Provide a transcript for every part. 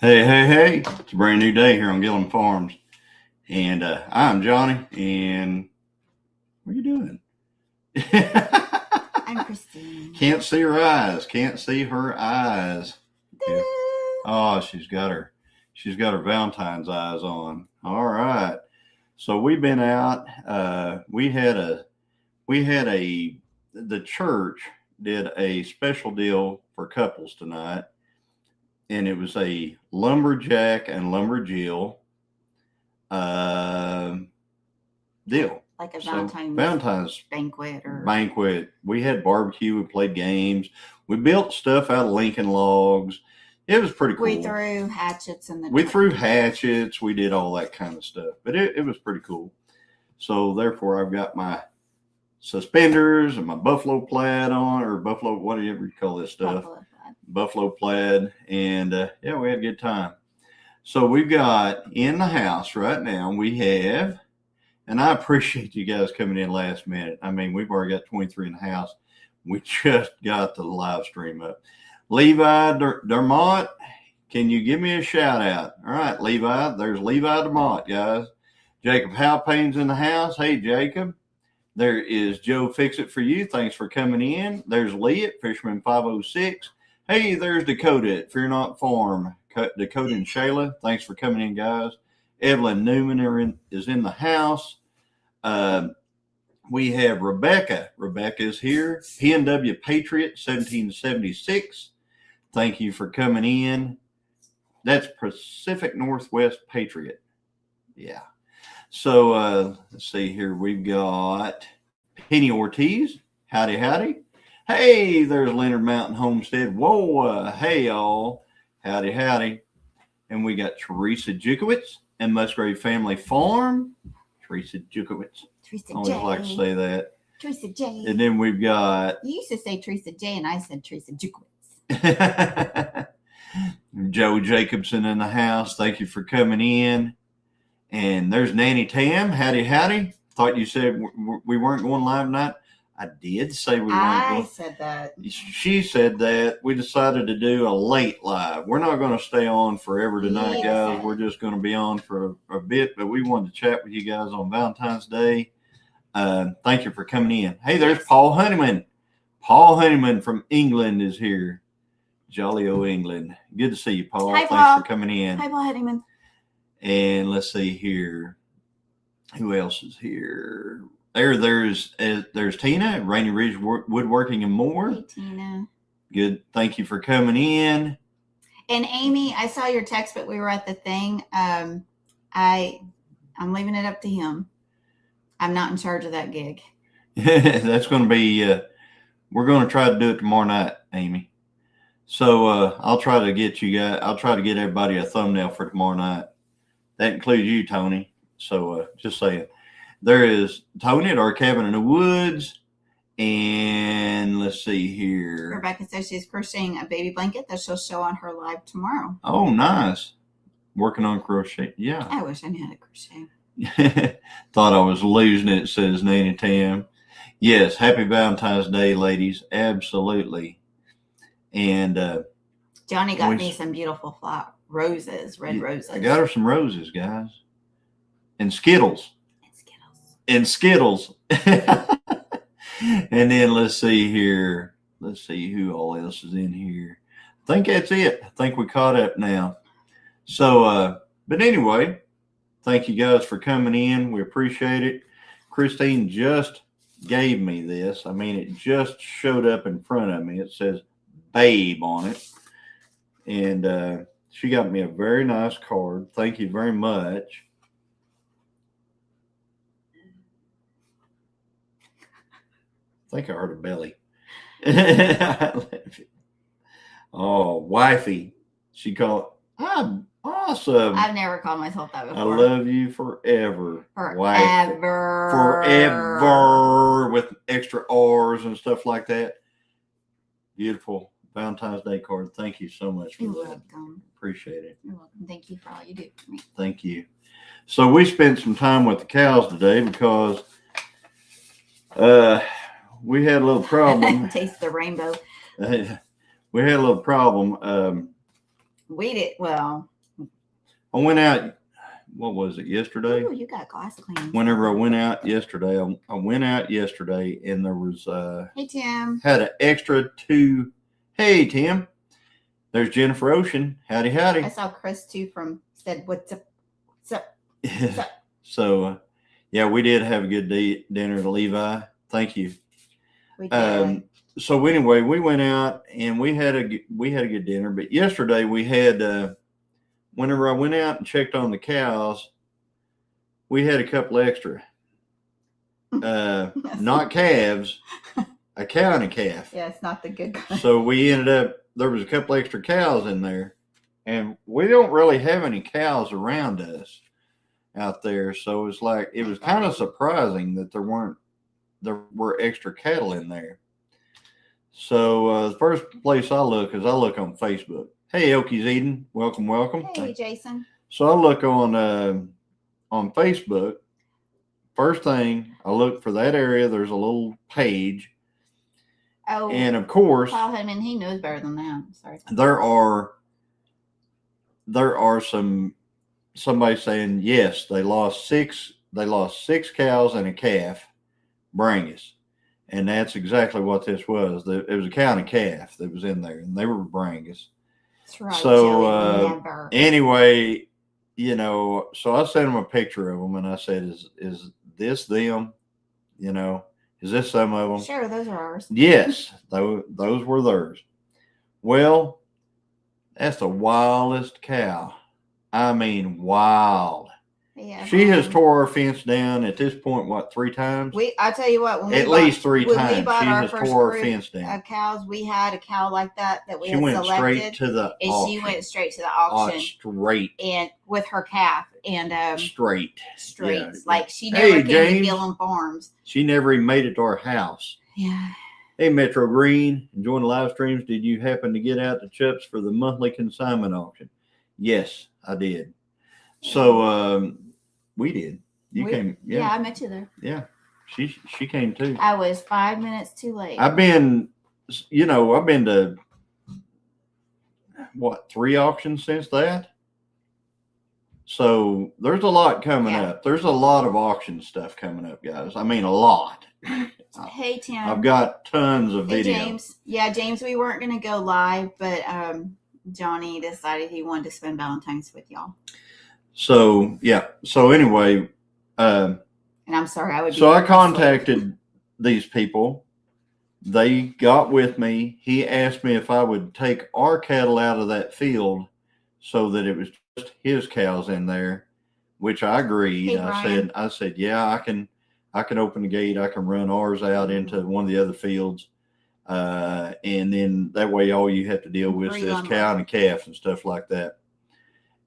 Hey, hey, hey. It's a brand new day here on Gilliam Farms. And I'm Johnny. And what are you doing? I'm Christine. Can't see her eyes. Can't see her eyes. Yeah. Oh, she's got her Valentine's eyes on. All right. So we've been out. The church did a special deal for couples tonight, and it was a lumberjack and lumberjill uh, deal. Like a Valentine's banquet. We had barbecue. We played games. We built stuff out of Lincoln logs. It was pretty cool. We threw hatchets in the We threw hatchets. We did all that kind of stuff. But it was pretty cool. So therefore, I've got my suspenders and my buffalo plaid on, or buffalo, whatever you call this stuff. Buffalo plaid. And yeah, we had a good time. So we've got in the house right now, we have, and I appreciate you guys coming in last minute. I mean, we've already got 23 in the house. We just got the live stream up. Levi Dermott, can you give me a shout out? All right, Levi. There's Levi Dermott, guys. Jacob Halpane's in the house. Hey, Jacob. There is Joe Fix It For You. Thanks for coming in. There's Lee at Fisherman 506. Hey, there's Dakota at Fear Not Farm. Dakota and Shayla, thanks for coming in, guys. Evelyn Newman is in the house. We have Rebecca. Rebecca is here. PNW Patriot 1776. Thank you for coming in. That's Pacific Northwest Patriot. Yeah. So let's see here. We've got Penny Ortiz. Howdy, howdy. Hey, there's Leonard Mountain Homestead. Whoa, hey, y'all. Howdy, howdy. And we got Teresa Jukowitz and Musgrave Family Farm. Teresa Jukowitz. Teresa I always like to say that. Teresa J. And then we've got... You used to say Teresa J, and I said Teresa Jukowitz. Joe Jacobson in the house. Thank you for coming in. And there's Nanny Tam. Howdy, howdy. Thought you said we weren't going live tonight. I did say we weren't. I said that. She said that. We decided to do a late live. We're not going to stay on forever tonight, guys. We're just going to be on for a bit, but we wanted to chat with you guys on Valentine's Day. Thank you for coming in. Hey, there's Paul Honeyman. Paul Honeyman from England is here. Jolly old England. Good to see you, Paul. Hi, Thanks for coming in. Hi, Paul Honeyman. And let's see here. Who else is here? There's Tina at Rainy Ridge Woodworking and More. Hey, Tina. Good. Thank you for coming in. And Amy, I saw your text, but we were at the thing. I'm leaving it up to him. I'm not in charge of that gig. That's going to be, we're going to try to do it tomorrow night, Amy. So I'll try to get everybody a thumbnail for tomorrow night. That includes you, Tony. So just saying. There is Tony at our cabin in the woods. And let's see here. Rebecca says she's crocheting a baby blanket that she'll show on her live tomorrow. Oh, nice. Working on crochet. Yeah. I wish I knew how to crochet. Thought I was losing it, says Nanny Tam. Yes, happy Valentine's Day, ladies. Absolutely. And Johnny got me some beautiful roses, red roses. I got her some roses, guys. And Skittles. And Skittles. And then let's see here. Let's see who all else is in here. I think that's it. I think we caught up now. So, but anyway, thank you guys for coming in. We appreciate it. Christine just gave me this. I mean, it just showed up in front of me. It says Babe on it. And she got me a very nice card. Thank you very much. I think I heard a belly. Oh, wifey. She called. I'm awesome. I've never called myself that before. I love you forever. Forever. Forever. With extra R's and stuff like that. Beautiful Valentine's Day card. Thank you so much for You're that. welcome. Appreciate it. You're welcome. Thank you for all you do for me. Thank you. So we spent some time with the cows today because we had a little problem. Taste the rainbow. We had a little problem. We did. Well, I went out. What was it, yesterday? Ooh, you got glass cleaning. Whenever I went out yesterday, I went out yesterday, and there was Hey Tim. had an extra 2. Hey Tim, there's Jennifer Ocean. Howdy, howdy. I saw Chris too said what's up. So, yeah, we did have a good dinner at Levi. Thank you. We did. So anyway, we went out and we had a good dinner. But yesterday we had, whenever I went out and checked on the cows, we had a couple extra, not calves, a cow and a calf. Yeah, it's not the good kind. So we ended up, there was a couple extra cows in there, and we don't really have any cows around us out there. So it's like, it was kind of surprising that there were extra cattle in there. So the first place I look on Facebook. Hey, Okies Eden, welcome. Hey, Jason. So I look on Facebook. First thing I look for that area, there's a little page. Oh, and of course, Paul Hudman, he knows better than that. Sorry. There are somebody saying yes, they lost six cows and a calf, Brangus, and that's exactly what this was. It was a cow and a calf that was in there, and they were Brangus. That's right. So anyway, so I sent him a picture of them, and I said, "Is this them? Is this some of them?" Sure, those are ours. Yes, those were theirs. Well, that's the wildest cow. I mean, wild. Yeah, she has tore our fence down at this point, what, 3 times? I tell you what, at least 3 times. She has tore our fence down. Cows, we had a cow like that we she had went selected, straight to the auction. She went straight to the auction. Straight. And with her calf and straight. Yeah. Like she never came to Gilliam Farms. She never even made it to our house. Yeah. Hey, Metro Green, enjoying the live streams. Did you happen to get out the chips for the monthly consignment auction? Yes, I did. So we did. You came. Yeah, I met you there. Yeah, she came too. I was 5 minutes too late. I've been to what, 3 auctions since that. So there's a lot coming up. There's a lot of auction stuff coming up, guys. I mean, a lot. Hey, Tim. I've got tons of videos. James. Yeah, James, we weren't going to go live, but Johnny decided he wanted to spend Valentines with y'all. So, yeah. So anyway. And I'm sorry. I contacted these people. They got with me. He asked me if I would take our cattle out of that field so that it was just his cows in there, which I agreed. Hey, I said, yeah, I can open the gate. I can run ours out into one of the other fields. And then that way, all you have to deal with is cow and a calf and stuff like that.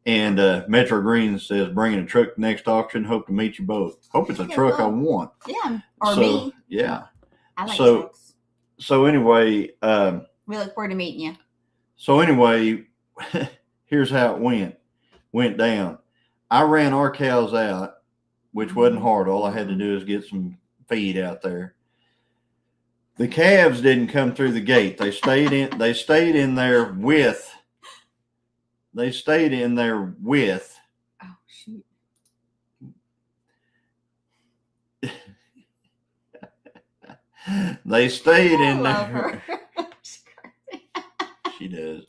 And Metro Green says, bringing a truck next auction. Hope to meet you both. Hope it's a truck I want. Yeah. Or me. Yeah. I like trucks. So anyway. We look forward to meeting you. So anyway, here's how it went down. I ran our cows out, which wasn't hard. All I had to do is get some feed out there. The calves didn't come through the gate. They stayed in there with. Oh, shoot. They stayed in there. She does.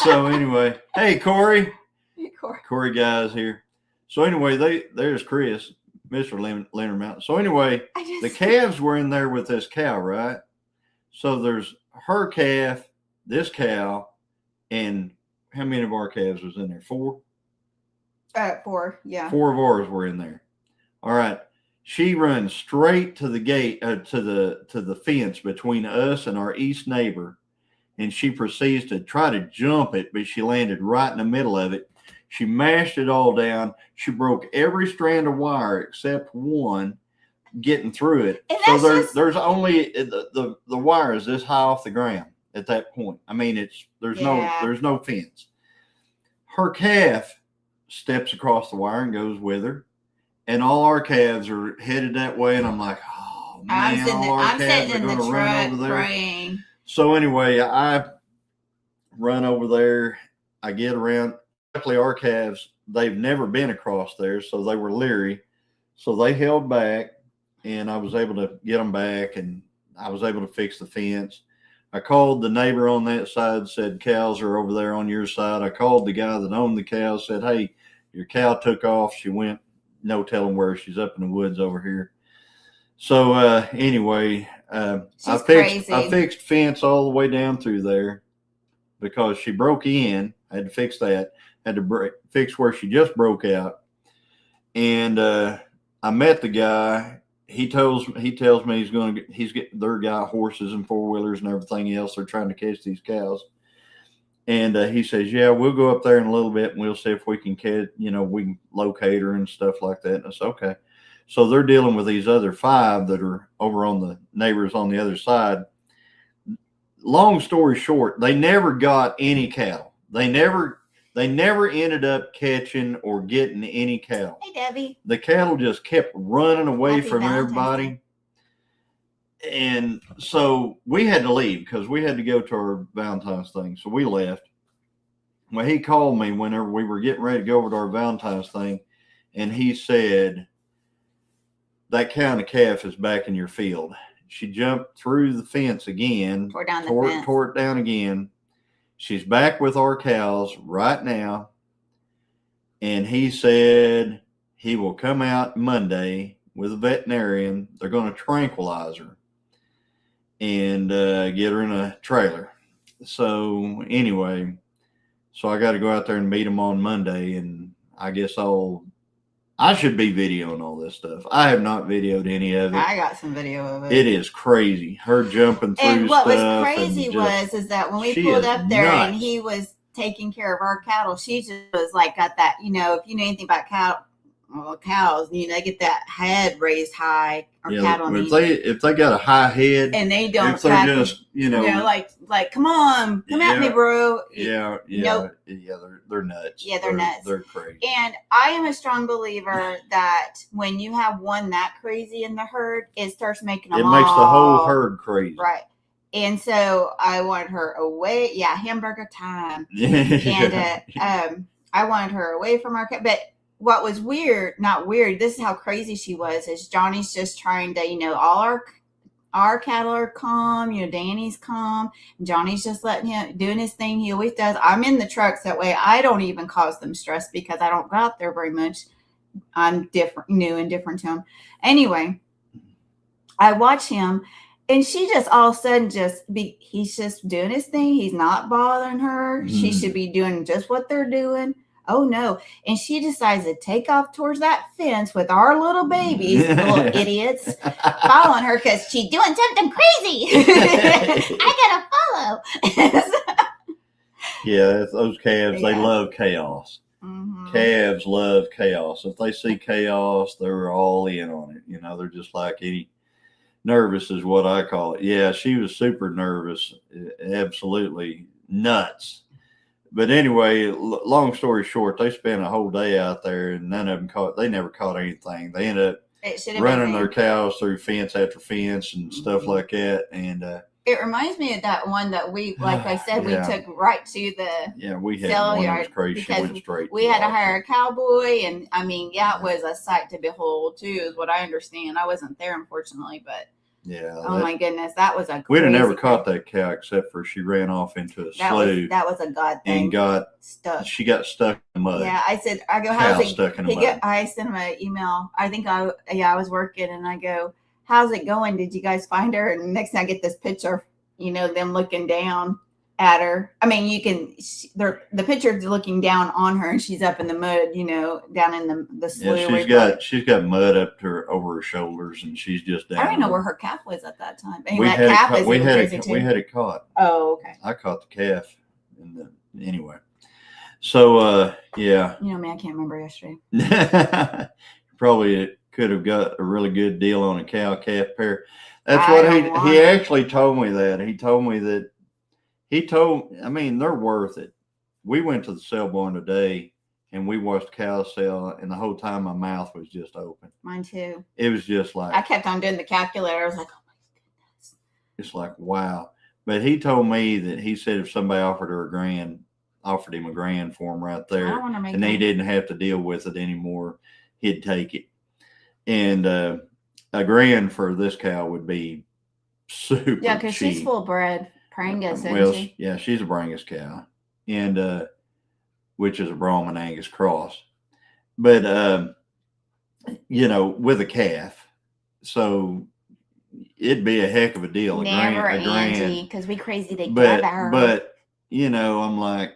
So anyway, hey, Corey. Hey, Corey. Corey guy's here. So anyway, there's Chris, Mr. Leonard Mountain. So anyway, the calves were in there with this cow, right? So there's her calf, this cow, and how many of our calves was in there? 4? 4, yeah. 4 of ours were in there. All right. She runs straight to the gate, to the fence between us and our east neighbor, and she proceeds to try to jump it, but she landed right in the middle of it. She mashed it all down. She broke every strand of wire except one, getting through it. So there's only the wire is this high off the ground at that point. I mean, there's no fence. Her calf steps across the wire and goes with her, and all our calves are headed that way. And I'm like, oh man, I'm sitting in the truck praying. So anyway, I run over there. I get around. luckily our calves, they've never been across there, so they were leery. So they held back, and I was able to get them back, and I was able to fix the fence. I called the neighbor on that side, said cows are over there on your side. I called the guy that owned the cows, said, hey, your cow took off. She went, no telling where. She's up in the woods over here. So anyway, I fixed fence all the way down through there because she broke in. I had to fix that. Had to fix where she just broke out. And I met the guy. He tells me they're got horses and 4-wheelers and everything else. They're trying to catch these cows. And he says, yeah, we'll go up there in a little bit and we'll see if we can we can locate her and stuff like that. And I said, okay. So they're dealing with these other 5 that are over on the neighbors on the other side. Long story short, they never got any cattle. They never ended up catching or getting any cattle. Hey, Debbie. The cattle just kept running away from everybody. And so we had to leave because we had to go to our Valentine's thing. So we left. Well, he called me whenever we were getting ready to go over to our Valentine's thing. And he said, that cow and calf is back in your field. She jumped through the fence again. Tore it down again. She's back with our cows right now. And he said he will come out Monday with a veterinarian. They're going to tranquilize her and get her in a trailer. So anyway, I got to go out there and meet him on Monday. And I guess I should be videoing all this stuff. I have not videoed any of it. I got some video of it. It is crazy. Her jumping through and what stuff. Was crazy is that when we pulled up there and he was taking care of our cattle, she just was like, got that, if you know anything about cows, they get that head raised high. Or cattle. If they got a high head and they don't, if they're just, like, come on, come at me, bro. Nope. They're nuts. Yeah, they're nuts. They're crazy. And I am a strong believer that when you have one that crazy in the herd, it starts making them. It makes the whole herd crazy. Right. And so I wanted her away. Yeah, hamburger time. And I wanted her away from our cat, but. What was not weird, this is how crazy she was, is Johnny's just trying to, all our cattle are calm, Danny's calm. Johnny's just letting him, doing his thing. He always does. I'm in the trucks that way. I don't even cause them stress because I don't go out there very much. I'm new and different to him. Anyway, I watch him and she just all of a sudden he's just doing his thing. He's not bothering her. She should be doing just what they're doing. Oh no. And she decides to take off towards that fence with our little babies, little idiots, following her because she's doing something crazy. I gotta follow. Yeah, those calves, they love chaos. Mm-hmm. Calves love chaos. If they see chaos, they're all in on it. They're just like nervous is what I call it. Yeah, she was super nervous, absolutely nuts. But anyway, long story short, they spent a whole day out there and none of them they never caught anything. They ended up running their cows through fence after fence and stuff like that. And it reminds me of that one that we, like I said, we took right to the we had one that was crazy. She went straight. We had to hire a cowboy, and it was a sight to behold too, is what I understand. I wasn't there, unfortunately, but. Yeah. Oh my goodness, that was a. We'd have never caught that cow except for she ran off into a slough. That was a God thing. And got stuck. She got stuck in the mud. Yeah, I go, how's it? Stuck in the mud. I sent him an email. I think I was working, and I go, how's it going? Did you guys find her? And next thing I get this picture, them looking down at her. I mean, the picture's looking down on her, and she's up in the mud, down in the slough. Yeah, she's got mud up to over her shoulders, and she's just down. I don't even know where her calf was at that time. We had it caught. Oh, okay. I caught the calf. Anyway, so yeah. Me, I can't remember yesterday. Probably could have got a really good deal on a cow-calf pair. That's what he actually told me that. He told me that. They're worth it. We went to the sale barn today and we watched cows sell, and the whole time my mouth was just open. Mine too. It was just like. I kept on doing the calculator. I was like, oh my goodness. It's like, wow. But he told me that he said if somebody offered her $1,000, offered him $1,000 for him right I there, don't want to make and that. he didn't have to deal with it anymore. He'd take it, and $1,000 for this cow would be super Yeah, because she's cheap. full bred Prangus, Well, isn't she? yeah, she's a Brangus cow, and which is a Brahman Angus cross, but with a calf, so it'd be a heck of a deal. Never, a grand, Angie, because we crazy together. but I'm like,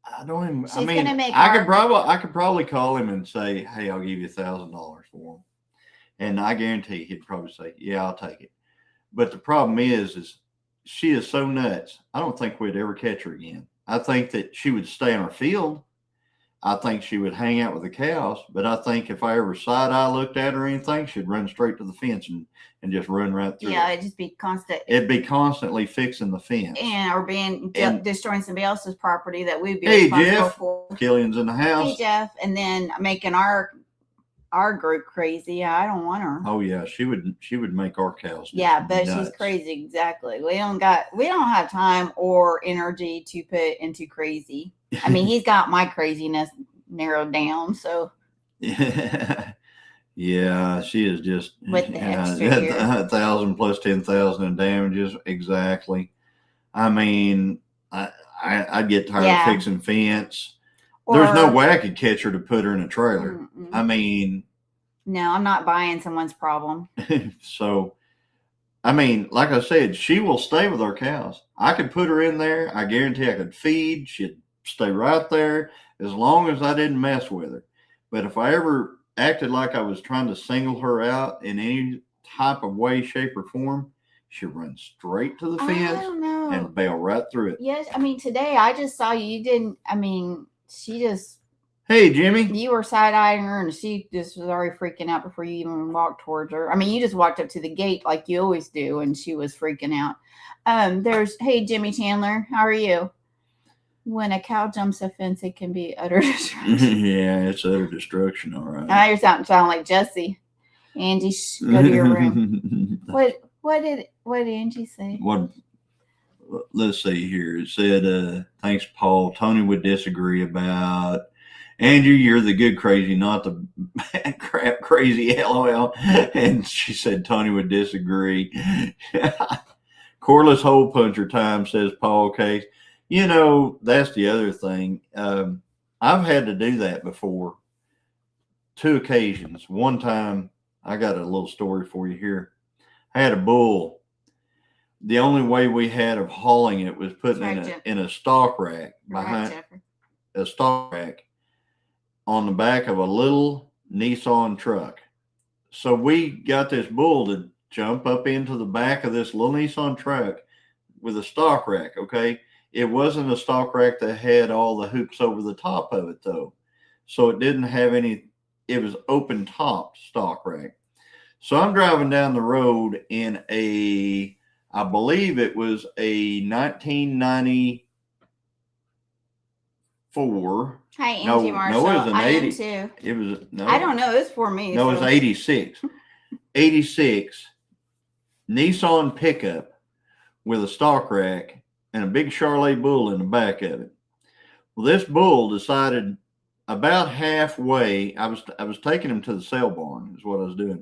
I don't even. She's I mean, gonna make I could probably call him and say, "Hey, I'll give you $1,000 for him," and I guarantee he'd probably say, "Yeah, I'll take it." But the problem is she is so nuts. I don't think we'd ever catch her again. I think that she would stay in our field. I think she would hang out with the cows. But I think if I ever side eye looked at her or anything, she'd run straight to the fence and just run right through. Yeah, it. it'd just be constant. It'd be constantly fixing the fence. Or destroying somebody else's property that we'd be Hey, responsible Jeff. for. Gilliam's in the house. Hey, Jeff. And then making our group crazy. Yeah, I don't want her. Oh yeah, she would make our cows. Yeah, but nuts. she's crazy. Exactly. We don't have time or energy to put into crazy. I mean, he's got my craziness narrowed down. So yeah, she is just with the extra 1,000 plus 10,000 in damages. Exactly. I mean, I'd get tired of fixing fence. There's no way I could catch her to put her in a trailer. Mm-mm. I mean, no, I'm not buying someone's problem. So, I mean, like I said, she will stay with our cows. I could put her in there. I guarantee I could feed. She'd stay right there as long as I didn't mess with her. But if I ever acted like I was trying to single her out in any type of way, shape, or form, she'd run straight to the fence and bail right through it. Yes, I mean, today I just saw you didn't, I mean, she just... Hey, Jimmy. You were side-eyeing her, and she just was already freaking out before you even walked towards her. I mean, you just walked up to the gate like you always do, and she was freaking out. Hey, Jimmy Chandler, how are you? When a cow jumps a fence, it can be utter destruction. Yeah, it's utter destruction, all right. Now you're sounding like Jesse. Angie, go to your room. What did Angie say? Let's see here. It said, thanks, Paul. Tony would disagree about... Andrew, you're the good crazy, not the crap crazy, LOL. And she said Tony would disagree. Coreless hole puncher time, says Paul Case. That's the other thing. I've had to do that before. 2 occasions. One time, I got a little story for you here. I had a bull. The only way we had of hauling it was putting in a stock rack behind a stock rack on the back of a little Nissan truck. So we got this bull to jump up into the back of this little Nissan truck with a stock rack, okay? It wasn't a stock rack that had all the hoops over the top of it, though. So it didn't have any, it was open top stock rack. So I'm driving down the road in I believe it was a 1994. Hi, Angie Marshall. No, it was an 80. Too. It was no. I don't know. It was for me. No, it was 86. 86 Nissan pickup with a stock rack and a big Charolais bull in the back of it. Well, this bull decided about halfway. I was taking him to the sale barn. Is what I was doing.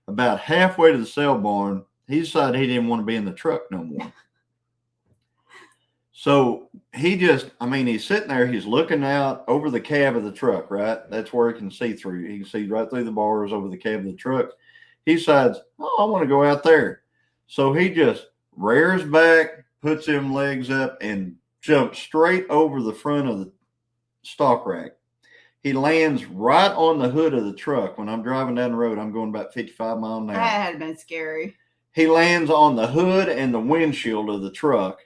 About halfway to the sale barn, he decided he didn't want to be in the truck no more. So he's sitting there, he's looking out over the cab of the truck, right? That's where he can see through. He can see right through the bars over the cab of the truck. He decides, I want to go out there. So he just rears back, puts him legs up, and jumps straight over the front of the stock rack. He lands right on the hood of the truck. When I'm driving down the road, I'm going about 55 miles an hour. That had been scary. He lands on the hood and the windshield of the truck.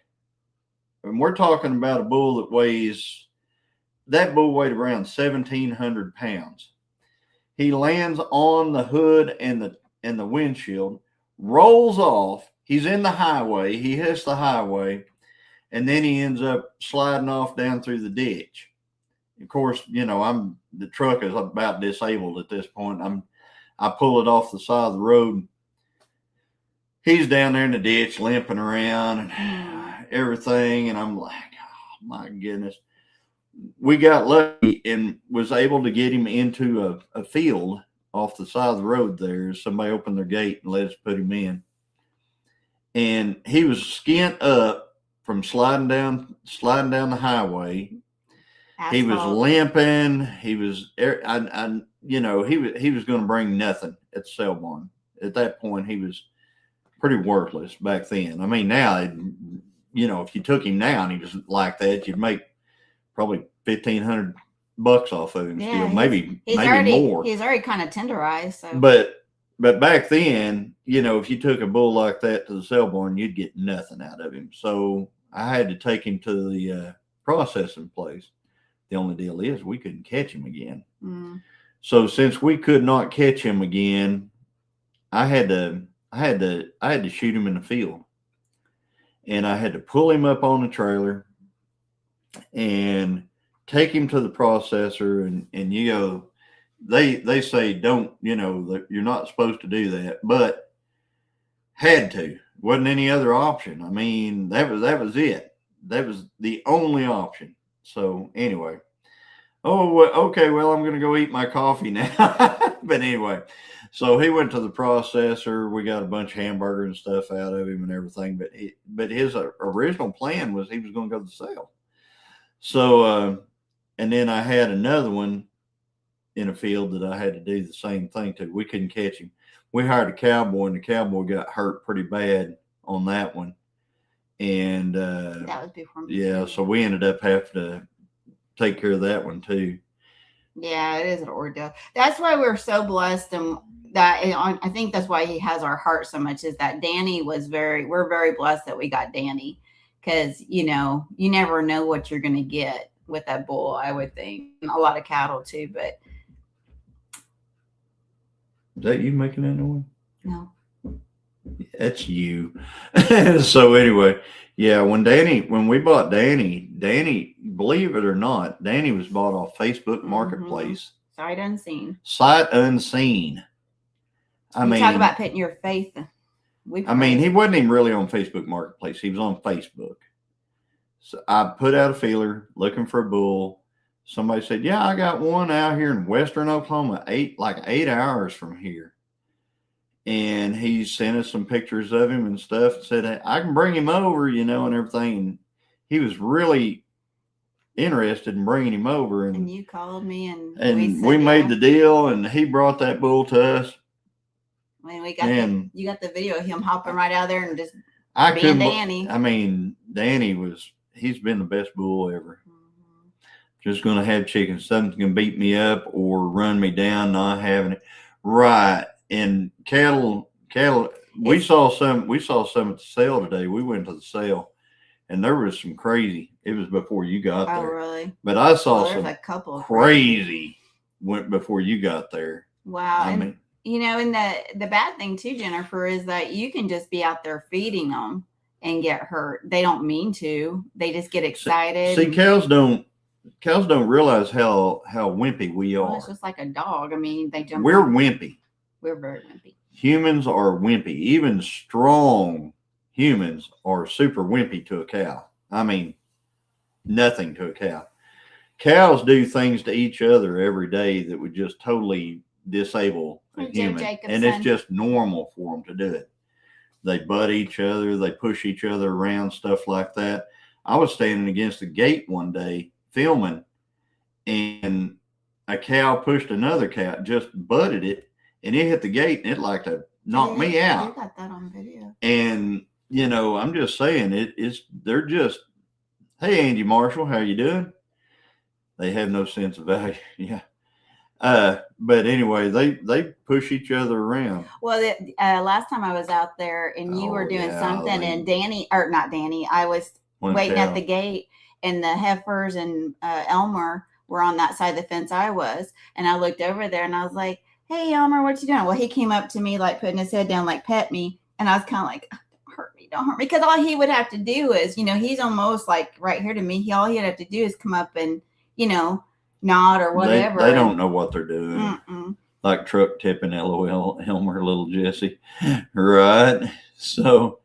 And we're talking about a bull that weighed around 1,700 pounds. He lands on the hood and the windshield, rolls off. He's in the highway. He hits the highway, and then he ends up sliding off down through the ditch. Of course, the truck is about disabled at this point. I pull it off the side of the road. He's down there in the ditch limping around and everything, and I'm like, oh my goodness. We got lucky and was able to get him into a field off the side of the road there. Somebody opened their gate and let us put him in. And he was skint up from sliding down the highway. Asphalt. He was limping. He was, he was going to bring nothing at the sale barn. At that point, he was pretty worthless back then. I mean, now, if you took him now and he was like that, you'd make probably $1,500 off of him. Yeah, still, maybe more. He's already kind of tenderized. So. But back then, if you took a bull like that to the sale barn, you'd get nothing out of him. So I had to take him to the processing place. The only deal is we couldn't catch him again. Mm. So since we could not catch him again, I had to shoot him in the field, and I had to pull him up on the trailer and take him to the processor. And they say don't, that you're not supposed to do that, but had to. Wasn't any other option. I mean, that was it. That was the only option. So anyway, okay, well, I'm going to go eat my coffee now. But anyway, so he went to the processor. We got a bunch of hamburger and stuff out of him and everything. But his original plan was he was going to go to the sale. So, and then I had another one in a field that I had to do the same thing to. We couldn't catch him. We hired a cowboy, and the cowboy got hurt pretty bad on that one. And that was before me. Yeah, so we ended up having to take care of that one too. Yeah, it is an ordeal. That's why we're so blessed, and I think that's why he has our heart so much. Is that Danny we're very blessed that we got Danny, because you never know what you're going to get with that bull. I would think, and a lot of cattle too, but. Is that you making that noise? No. That's you. So anyway, yeah, when we bought Danny, believe it or not, Danny was bought off Facebook Marketplace. Sight unseen. Sight unseen. I mean, talk about putting your faith. He wasn't even really on Facebook Marketplace. He was on Facebook. So I put out a feeler looking for a bull. Somebody said, yeah, I got one out here in western Oklahoma, 8 hours from here. And he sent us some pictures of him and stuff and said, hey, I can bring him over, and everything. And he was really interested in bringing him over. And you called me and we made the deal, and he brought that bull to us. I mean, you got the video of him hopping right out there and just being Danny. I mean, he's been the best bull ever. Mm-hmm. Just going to have chicken. Something's going to beat me up or run me down, not having it. Right. And cattle, we saw some at the sale today. We went to the sale, and there was some crazy. It was before you got there. Oh, really? But I saw some a couple crazy went before you got there. Wow. And the bad thing too, Jennifer, is that you can just be out there feeding them and get hurt. They don't mean to. They just get excited. See, cows don't realize how wimpy we are. Well, it's just like a dog. I mean, they jump. We're wimpy. We're very wimpy. Humans are wimpy. Even strong humans are super wimpy to a cow. I mean, nothing to a cow. Cows do things to each other every day that would just totally disable a human. And it's just normal for them to do it. They butt each other. They push each other around, stuff like that. I was standing against the gate one day filming, and a cow pushed another cow, just butted it, and it hit the gate, and it like to knock me out. You got that on video. And, I'm just saying, they're just, hey, Angie Marshall, how you doing? They have no sense of value. Yeah. But anyway, they push each other around. Well, last time I was out there and you were doing something, and I was waiting at the gate, and the heifers and Elmer were on that side of the fence I was, and I looked over there and I was like, hey, Elmer, what you doing? Well, he came up to me, like putting his head down, like pet me. And I was kind of like, don't hurt me. Because all he would have to do is, he's almost like right here to me. All he'd have to do is come up and, nod or whatever. They don't know what they're doing. Mm-mm. Like truck tipping, LOL, Elmer, little Jesse. Right. So,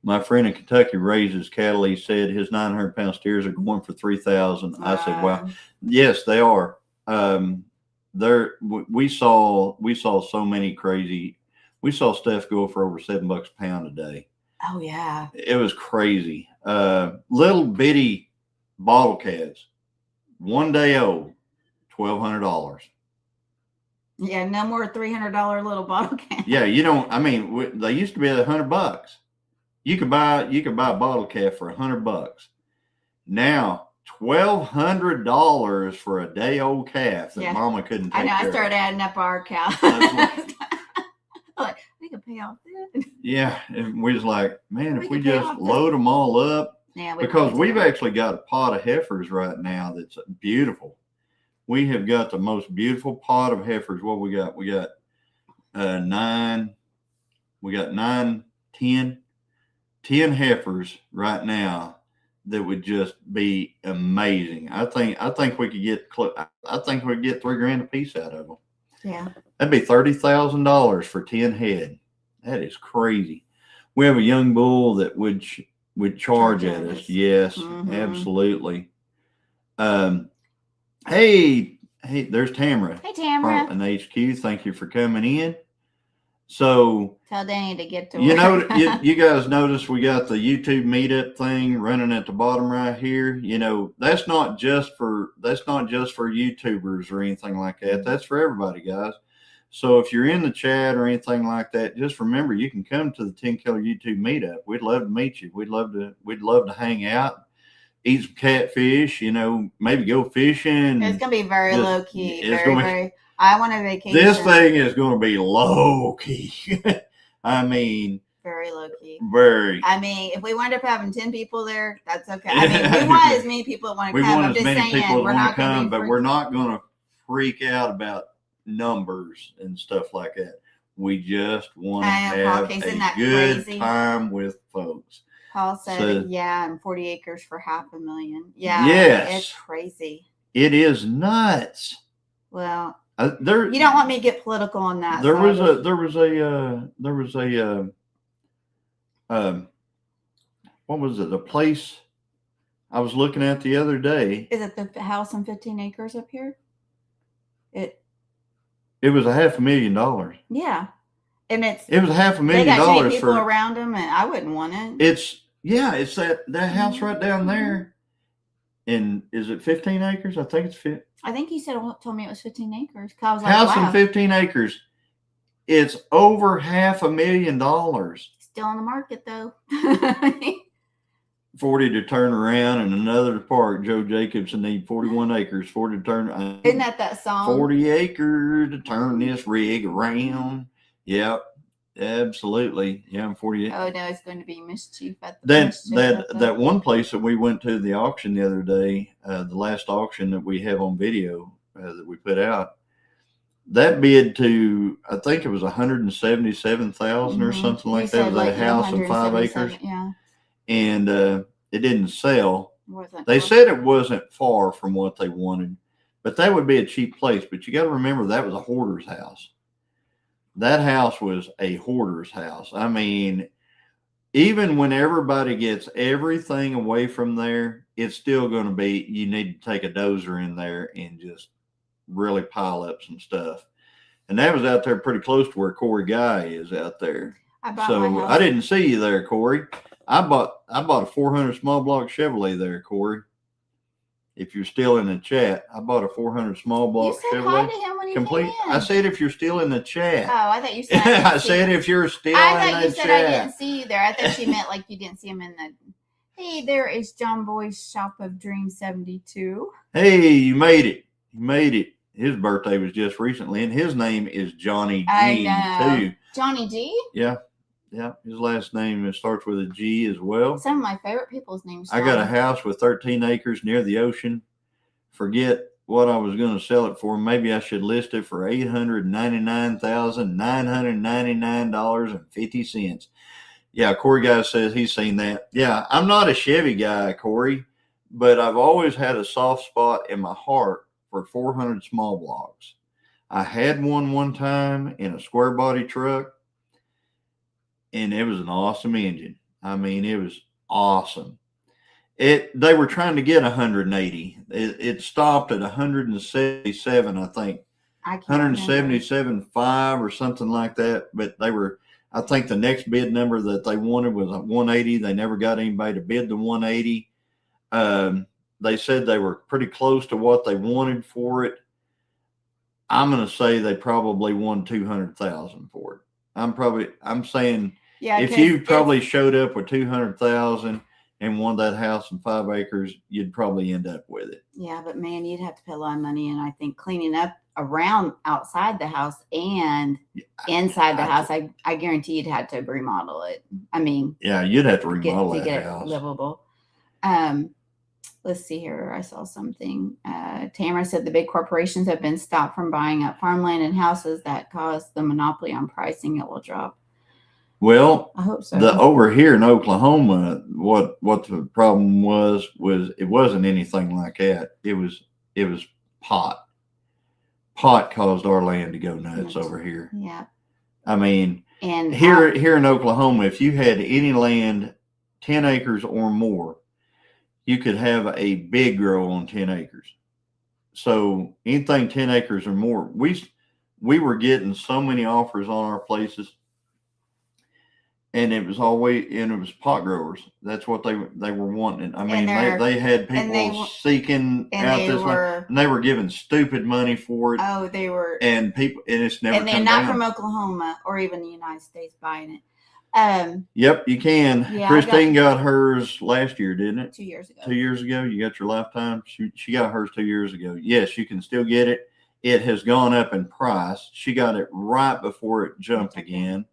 My friend in Kentucky raises cattle. He said his 900-pound steers are going for 3,000. I said, "Wow, yes, they are." We saw so many crazy. We saw stuff go for over $7 a pound a day. Oh yeah, it was crazy. Little bitty bottle calves, 1 day old, $1,200. Yeah, no more $300 little bottle calf. Yeah, you don't. I mean, they used to be $100. You could buy a bottle calf for $100. Now $1,200 for a day old calf that Mama couldn't take I know. care I started of. adding up our cow. Like, we could pay off this. Yeah, and we was like, man, if we just load them all up, because we've actually got a pot of heifers right now that's beautiful. We have got the most beautiful pot of heifers. What we got? We got 9. We got 9, 10 heifers right now that would just be amazing. I think we could get $3,000 a piece out of them. Yeah, that'd be $30,000 for 10 head. That is crazy. We have a young bull that would charge at us. Yes, absolutely. Hey, there's Tamara. Hey, Tamara. An HQ. Thank you for coming in. So tell Danny to get to work. You know, you guys notice we got the YouTube meetup thing running at the bottom right here. You know, that's not just for YouTubers or anything like that. That's for everybody, guys. So if you're in the chat or anything like that, just remember you can come to the 10 Killer YouTube meetup. We'd love to meet you. We'd love to hang out, eat some catfish, you know, maybe go fishing. It's gonna be very low key. Very. I want a vacation. This thing is going to be low key. I mean, very low key. Very. I mean, if we wind up having 10 people there, that's okay. I mean, we want as many people that want to come. We want as many people that want to come, but we're not going to freak out about numbers and stuff like that. We just want to have a good time with folks. Paul said, and 40 acres for $500,000. Yeah, yes, it's crazy. It is nuts. Well, you don't want me to get political on that. There was a what was it? A place I was looking at the other day. Is it the house on 15 acres up here? It was $500,000. Yeah, and it was $500,000. They got too many people around them, and I wouldn't want it. It's that house right down there. And is it 15 acres? I think it's 15. I think he told me it was 15 acres. I was like, house in 15 acres. It's over $500,000. Still on the market though. 40 to turn around and another to park. Joe Jacobson need 41 acres. 40 to turn. Isn't that song? 40 acres to turn this rig around. Yep. Absolutely. Yeah, I'm 48. Oh no, it's going to be mischief at the that one place that we went to the auction the other day, the last auction that we have on video that we put out, that bid to, I think it was 177,000 or something like that. It was a house of 5 acres. Yeah. And it didn't sell. They said it wasn't far from what they wanted, but that would be a cheap place. But you got to remember that was a hoarder's house. That house was a hoarder's house. I mean, even when everybody gets everything away from there, it's still going to be, you need to take a dozer in there and just really pile up some stuff. And that was out there pretty close to where Corey Guy is out there. I didn't see you there, Corey. I bought a 400 small block Chevrolet there, Corey. If you're still in the chat, I bought a 400 small block Chevrolet. You said hi to him when he came in. I said if you're still in the chat. Oh, I thought you said. I said if you're still in the chat. I thought you said I didn't see you there. I thought you meant like you didn't see him in the. Hey, there is John Boy's Shop of Dreams 72. Hey, you made it. You made it. His birthday was just recently, and his name is Johnny G too. Johnny G? Yeah. Yeah, his last name starts with a G as well. Some of my favorite people's names. I got a house with 13 acres near the ocean. Forget what I was going to sell it for. Maybe I should list it for $899,999.50. Yeah, Corey Guy says he's seen that. Yeah, I'm not a Chevy guy, Corey, but I've always had a soft spot in my heart for 400 small blocks. I had one time in a square body truck. And it was an awesome engine. I mean, it was awesome. They were trying to get 180. It stopped at 177, I think. I can't remember. 177.5 or something like that. But I think the next bid number that they wanted was 180. They never got anybody to bid the 180. They said they were pretty close to what they wanted for it. I'm going to say they probably won 200,000 for it. I'm saying if you probably showed up with 200,000 and won that house in 5 acres, you'd probably end up with it. Yeah, but man, you'd have to pay a lot of money, and I think cleaning up around outside the house and inside the house, I guarantee you'd have to remodel it. I mean, yeah, you'd have to remodel to that get house. It livable. Let's see here. I saw something. Tamara said the big corporations have been stopped from buying up farmland and houses that cause the monopoly on pricing. It will drop. Well, I hope so. Over here in Oklahoma, what the problem was it wasn't anything like that. It was pot. Pot caused our land to go nuts over here. Yeah. I mean, and here in Oklahoma, if you had any land 10 acres or more, you could have a big grow on 10 acres. So anything 10 acres or more, we were getting so many offers on our places, and it was pot growers. That's what they were wanting. I mean, they had people seeking out this land, and they were giving stupid money for it. Oh, they were. And it's never. And they're not from Oklahoma or even the United States buying it. Yep, you can. Yeah, Christine got hers last year, didn't it? 2 years ago. 2 years ago, you got your lifetime. She got hers 2 years ago. Yes, you can still get it. It has gone up in price. She got it right before it jumped again.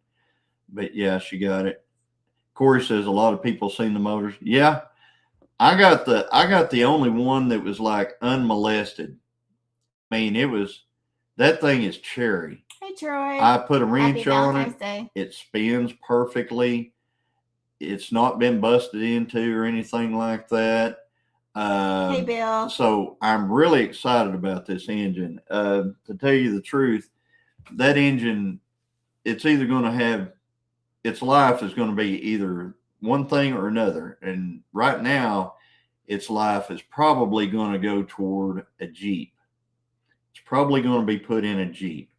But yeah, she got it. Corey says a lot of people seen the motors. Yeah, I got the only one that was like unmolested. I mean, that thing is cherry. Hey, Troy. I put a wrench on it. Day. It spins perfectly. It's not been busted into or anything like that. Hey, Bill. So I'm really excited about this engine. To tell you the truth, that engine, it's either going to have, its life is going to be either one thing or another. And right now, its life is probably going to go toward a Jeep. It's probably going to be put in a Jeep,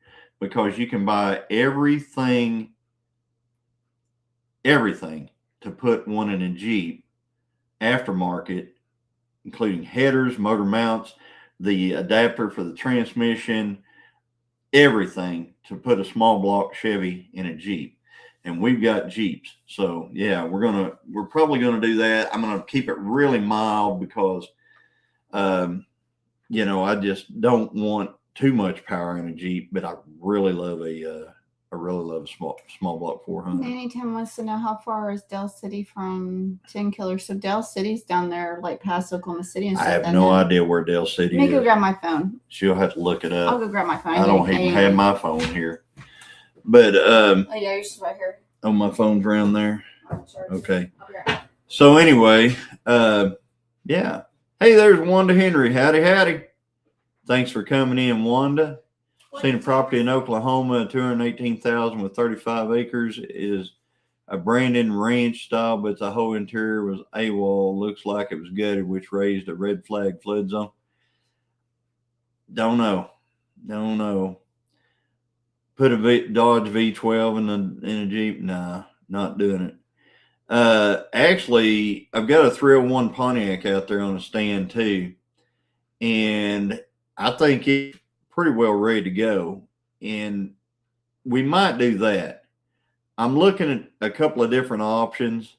because you can buy everything to put one in a Jeep aftermarket, including headers, motor mounts, the adapter for the transmission, everything to put a small block Chevy in a Jeep. And we've got Jeeps. So yeah, we're probably going to do that. I'm going to keep it really mild because, I just don't want too much power in a Jeep, but I really love a small block 400. Anytime wants to know how far is Dell City from 10 Killers. So Dell City's down there, like past Oklahoma City and stuff. I have no idea where Dell City is. Let me go grab my phone. She'll have to look it up. I'll go grab my phone. I don't even have my phone here. But oh yeah, yours is right here. Oh, my phone's around there. Okay. So anyway, yeah. Hey, there's Wanda Henry. Howdy. Thanks for coming in, Wanda. Seen a property in Oklahoma, $218,000 with 35 acres. Is a Brandon Ranch style, but the whole interior was AWOL. Looks like it was gutted, which raised a red flag flood zone. Don't know. Put a Dodge V12 in a Jeep? Nah, not doing it. Actually, I've got a 301 Pontiac out there on a stand too, and I think it's pretty well ready to go. And we might do that. I'm looking at a couple of different options,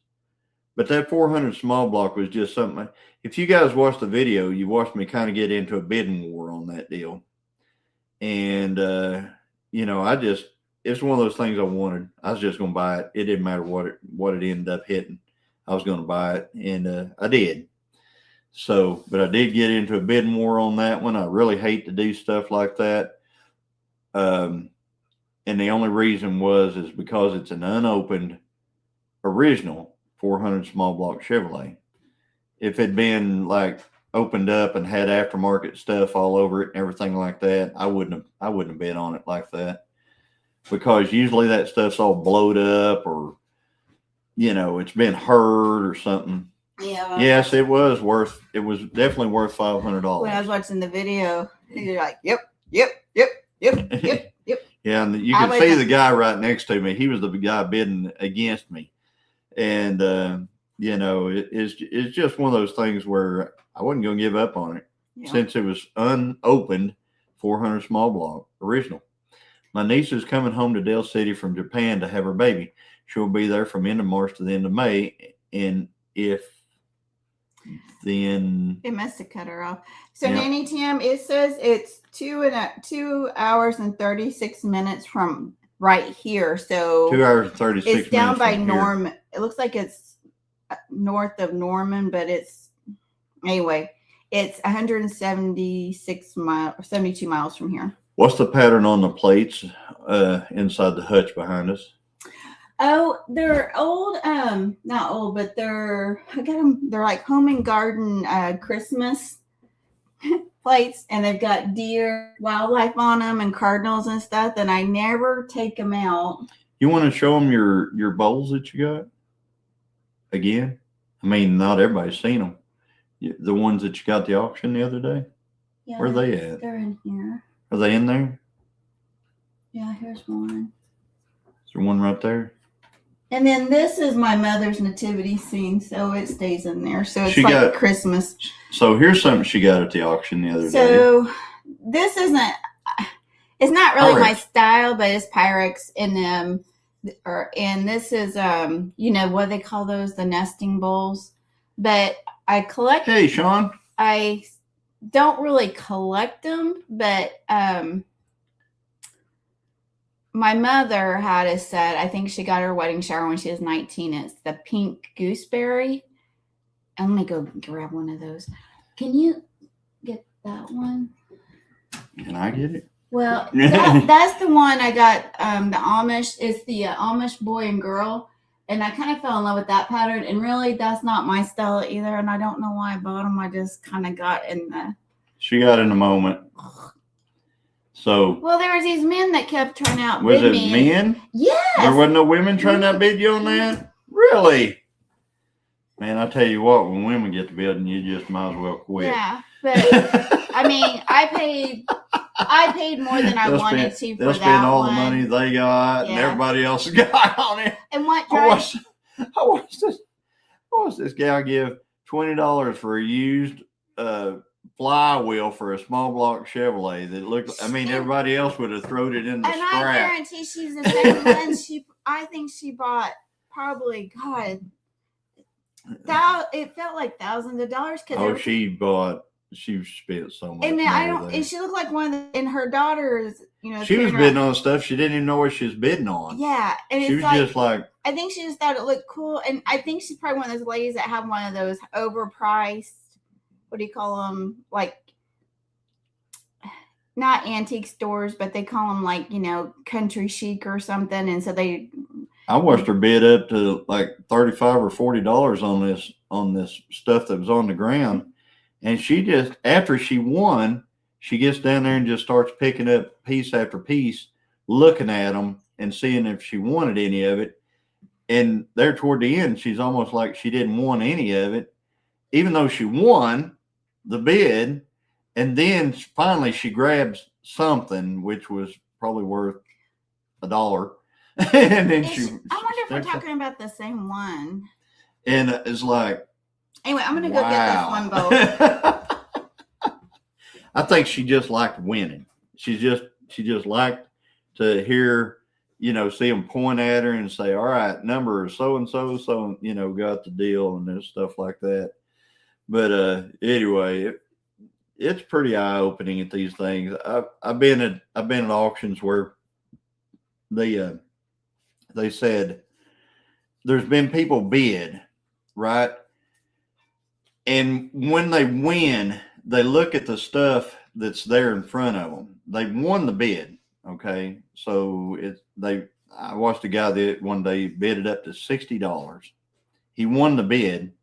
but that 400 small block was just something. If you guys watched the video, you watched me kind of get into a bidding war on that deal. And, it's one of those things I wanted. I was just going to buy it. It didn't matter what it ended up hitting. I was going to buy it, and I did. So, but I did get into a bidding war on that one. I really hate to do stuff like that. And the only reason is because it's an unopened original 400 small block Chevrolet. If it'd been like opened up and had aftermarket stuff all over it and everything like that, I wouldn't have bid on it like that, because usually that stuff's all blowed up or it's been hurt or something. Yeah. Yes, it was definitely worth $500. When I was watching the video, you're like, yep, yep, yep, yep, yep, yep. Yeah, and you can see the guy right next to me. He was the guy bidding against me. And, it's just one of those things where I wasn't going to give up on it since it was unopened 400 small block original. My niece is coming home to Dale City from Japan to have her baby. She'll be there from end of March to the end of May. And then it must have cut her off. So Nanny Tam, it says it's 2 hours and 36 minutes from right here. So 2 hours and 36 minutes. It's down by Norman. It looks like it's north of Norman, but it's 176 miles, 72 miles from here. What's the pattern on the plates inside the hutch behind us? Oh, they're old. Not old, but I got them. They're like home and garden Christmas plates, and they've got deer, wildlife on them, and cardinals and stuff. And I never take them out. You want to show them your bowls that you got? Again, I mean, not everybody's seen them. The ones that you got at the auction the other day. Yeah, where are they at? They're in here. Are they in there? Yeah, here's one. Is there one right there? And then this is my mother's nativity scene, so it stays in there. So it's like Christmas. So here's something she got at the auction the other day. So this isn't. It's not really my style, but it's Pyrex and this is what they call those, the nesting bowls. But I collect. Hey, Sean. I don't really collect them, but my mother had a set. I think she got her wedding shower when she was 19. It's the pink gooseberry. And let me go grab one of those. Can you get that one? Can I get it? Well, that's the one I got. The Amish. It's the Amish boy and girl. And I kind of fell in love with that pattern. And really, that's not my style either. And I don't know why I bought them. I just kind of got in the... She got in the moment. So... Well, there was these men that kept trying out was it men? Yes. There wasn't no women trying to outbid you on that? Really? Man, I tell you what, when women get to bidding, you just might as well quit. Yeah. But, I mean, I paid more than I wanted to for that. They'll spend all the money they got and everybody else got on it. And what I watched this guy give $20 for a used flywheel for a small block Chevrolet that looked. I mean, everybody else would have thrown it in the scrap. And I guarantee she's the second one. I think she bought probably it felt like thousands of dollars. She spent so much. And and she looked like and her daughters, she was bidding on stuff she didn't even know what she was bidding on. Yeah. And she was just like, I think she just thought it looked cool. And I think she's probably one of those ladies that have one of those overpriced, what do you call them? Like, not antique stores, but they call them like, country chic or something. And so I watched her bid up to like $35 or $40 on this stuff that was on the ground. And she just, after she won, she gets down there and just starts picking up piece after piece, looking at them and seeing if she wanted any of it. And there toward the end, she's almost like she didn't want any of it, even though she won the bid. And then finally she grabs something, which was probably worth $1. And then I wonder if we're talking about the same one. And it's like, anyway, I'm going to go get this one bowl. I think she just liked winning. She just liked to hear, see them point at her and say, all right, number so-and-so, got the deal and there's stuff like that. But anyway, it's pretty eye-opening at these things. I've been at auctions where they said there's been people bid, right? And when they win, they look at the stuff that's there in front of them. They won the bid, okay? So I watched a guy that one day bid it up to $60. He won the bid.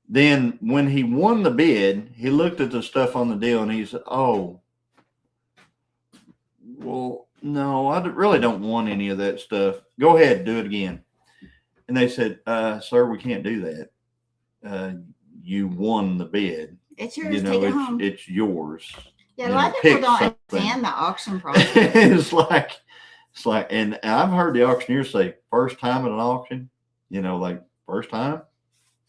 Then when he won the bid, he looked at the stuff on the deal and he said, oh, well, no, I really don't want any of that stuff. Go ahead, do it again. And they said, sir, we can't do that. You won the bid. It's yours. Take it home. It's yours. Yeah, a lot of people don't understand the auction process. it's like, and I've heard the auctioneer say, first time at an auction, like first time,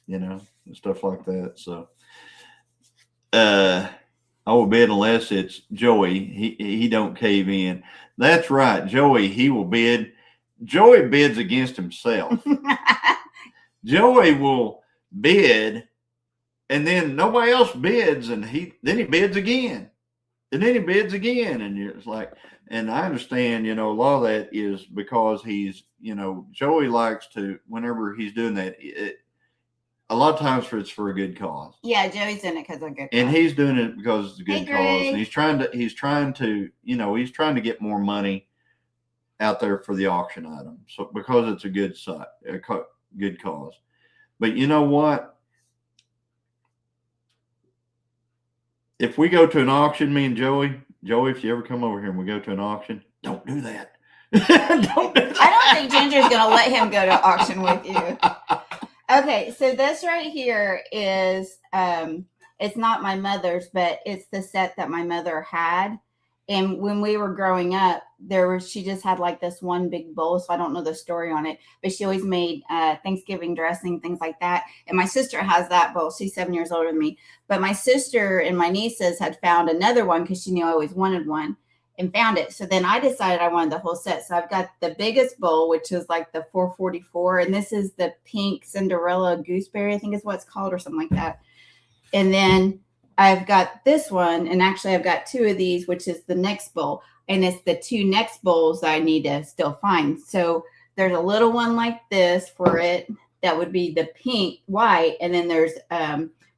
and stuff like that. So, I will bid unless it's Joey. He don't cave in. That's right, Joey. He will bid. Joey bids against himself. Joey will bid, and then nobody else bids, and then he bids again, and then he bids again, and it's like, and I understand, a lot of that is because he's, Joey likes to, whenever he's doing that, a lot of times it's for a good cause. Yeah, Joey's doing it because of a good cause. And he's doing it because it's a good cause, and he's trying to get more money out there for the auction item. So because it's a good cause. But you know what? If we go to an auction, me and Joey, if you ever come over here and we go to an auction, don't do that. Don't do that. I don't think Ginger's going to let him go to auction with you. Okay, so this right here is, it's not my mother's, but it's the set that my mother had. And when we were growing up, she just had like this one big bowl. So I don't know the story on it, but she always made Thanksgiving dressing, things like that. And my sister has that bowl. She's 7 years older than me. But my sister and my nieces had found another one because she knew I always wanted one and found it. So then I decided I wanted the whole set. So I've got the biggest bowl, which is like the 444. And this is the pink Cinderella gooseberry, I think is what it's called, or something like that. And then I've got this one, and actually I've got two of these, which is the next bowl, and it's the two next bowls that I need to still find. So there's a little one like this for it. That would be the pink, white, and then there's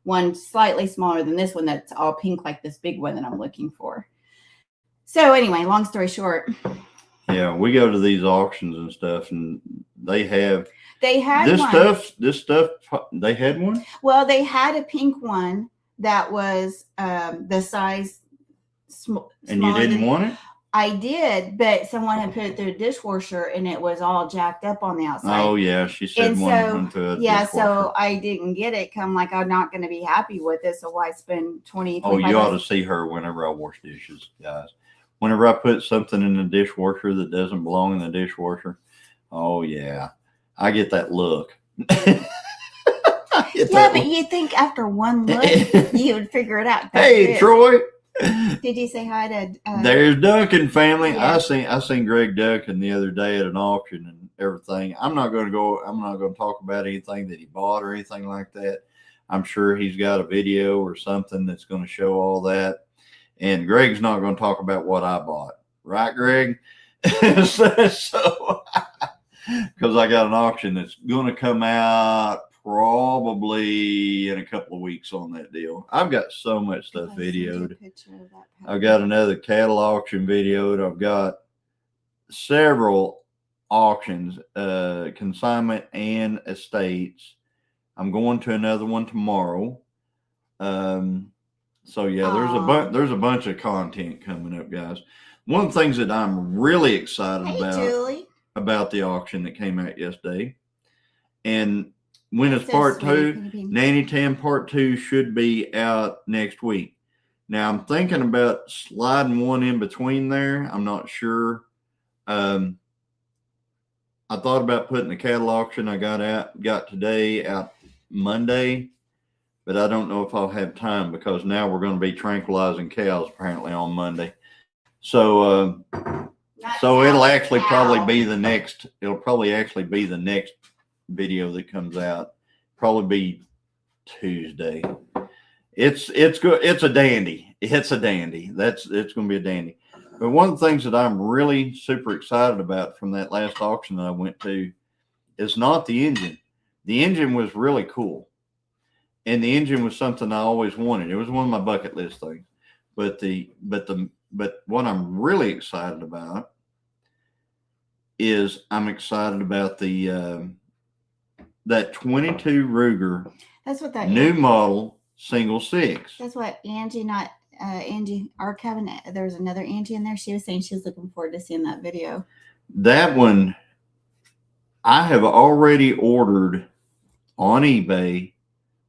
one slightly smaller than this one that's all pink like this big one that I'm looking for. So anyway, long story short. Yeah, we go to these auctions and stuff, and they had this stuff. They had one. Well, they had a pink one that was the size and you didn't want it? I did, but someone had put it through a dishwasher and it was all jacked up on the outside. Oh yeah, she said one to a dishwasher. So I didn't get it. I'm like, I'm not going to be happy with it, so why spend $20? Oh, you ought to see her whenever I wash dishes, guys. Whenever I put something in the dishwasher that doesn't belong in the dishwasher, oh yeah, I get that look. But you think after one look you would figure it out. Hey, Troy. Did you say hi to? There's Duncan family. Yeah. I seen Greg Duncan the other day at an auction and everything. I'm not going to talk about anything that he bought or anything like that. I'm sure he's got a video or something that's going to show all that. And Greg's not going to talk about what I bought, right, Greg? so because I got an auction that's going to come out probably in a couple of weeks on that deal. I've got so much stuff videoed. I've got another cattle auction videoed. I've got several auctions, consignment and estates. I'm going to another one tomorrow. So yeah, there's a bunch of content coming up, guys. One of the things that I'm really excited about the auction that came out yesterday, and when it's part 2, Nanny Tam part 2 should be out next week. Now I'm thinking about sliding one in between there. I'm not sure. I thought about putting the cattle auction I got today out Monday, but I don't know if I'll have time because now we're going to be tranquilizing cows apparently on Monday. So it'll actually probably be the next. It'll probably actually be the next video that comes out. Probably be Tuesday. It's good. It's a dandy. It's going to be a dandy. But one of the things that I'm really super excited about from that last auction that I went to is not the engine. The engine was really cool. And the engine was something I always wanted. It was one of my bucket list things. But what I'm really excited about is I'm excited about the that 22 Ruger. That's what that new model single 6. That's what Angie, our cabinet. There's another Angie in there. She was saying she was looking forward to seeing that video. That one I have already ordered on eBay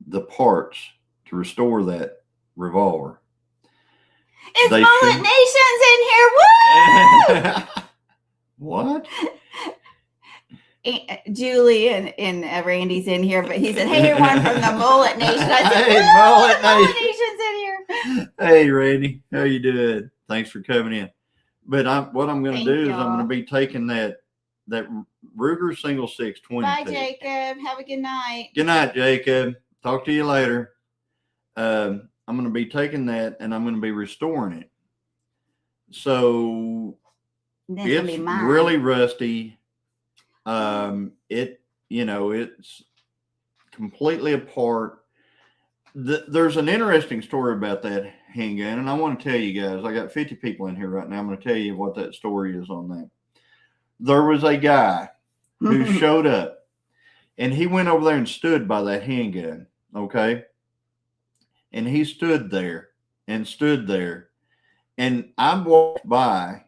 the parts to restore that revolver. It's Mullet Nation's in here. Woo! What? Julie and Randy's in here, but he said, "Hey, everyone from the Mullet Nation." I said, Hey, Mullet Mullet Nation's in here. Hey, Randy, how you doing? Thanks for coming in. But what I'm going to do is I'm going to be taking that Ruger single 622. Bye, Jacob. Have a good night. Good night, Jacob. Talk to you later. I'm going to be taking that and I'm going to be restoring it. So it's really rusty. It's completely apart. There's an interesting story about that handgun, and I want to tell you guys. I got 50 people in here right now. I'm going to tell you what that story is on that. There was a guy who showed up, and he went over there and stood by that handgun, okay? And he stood there, and I walked by.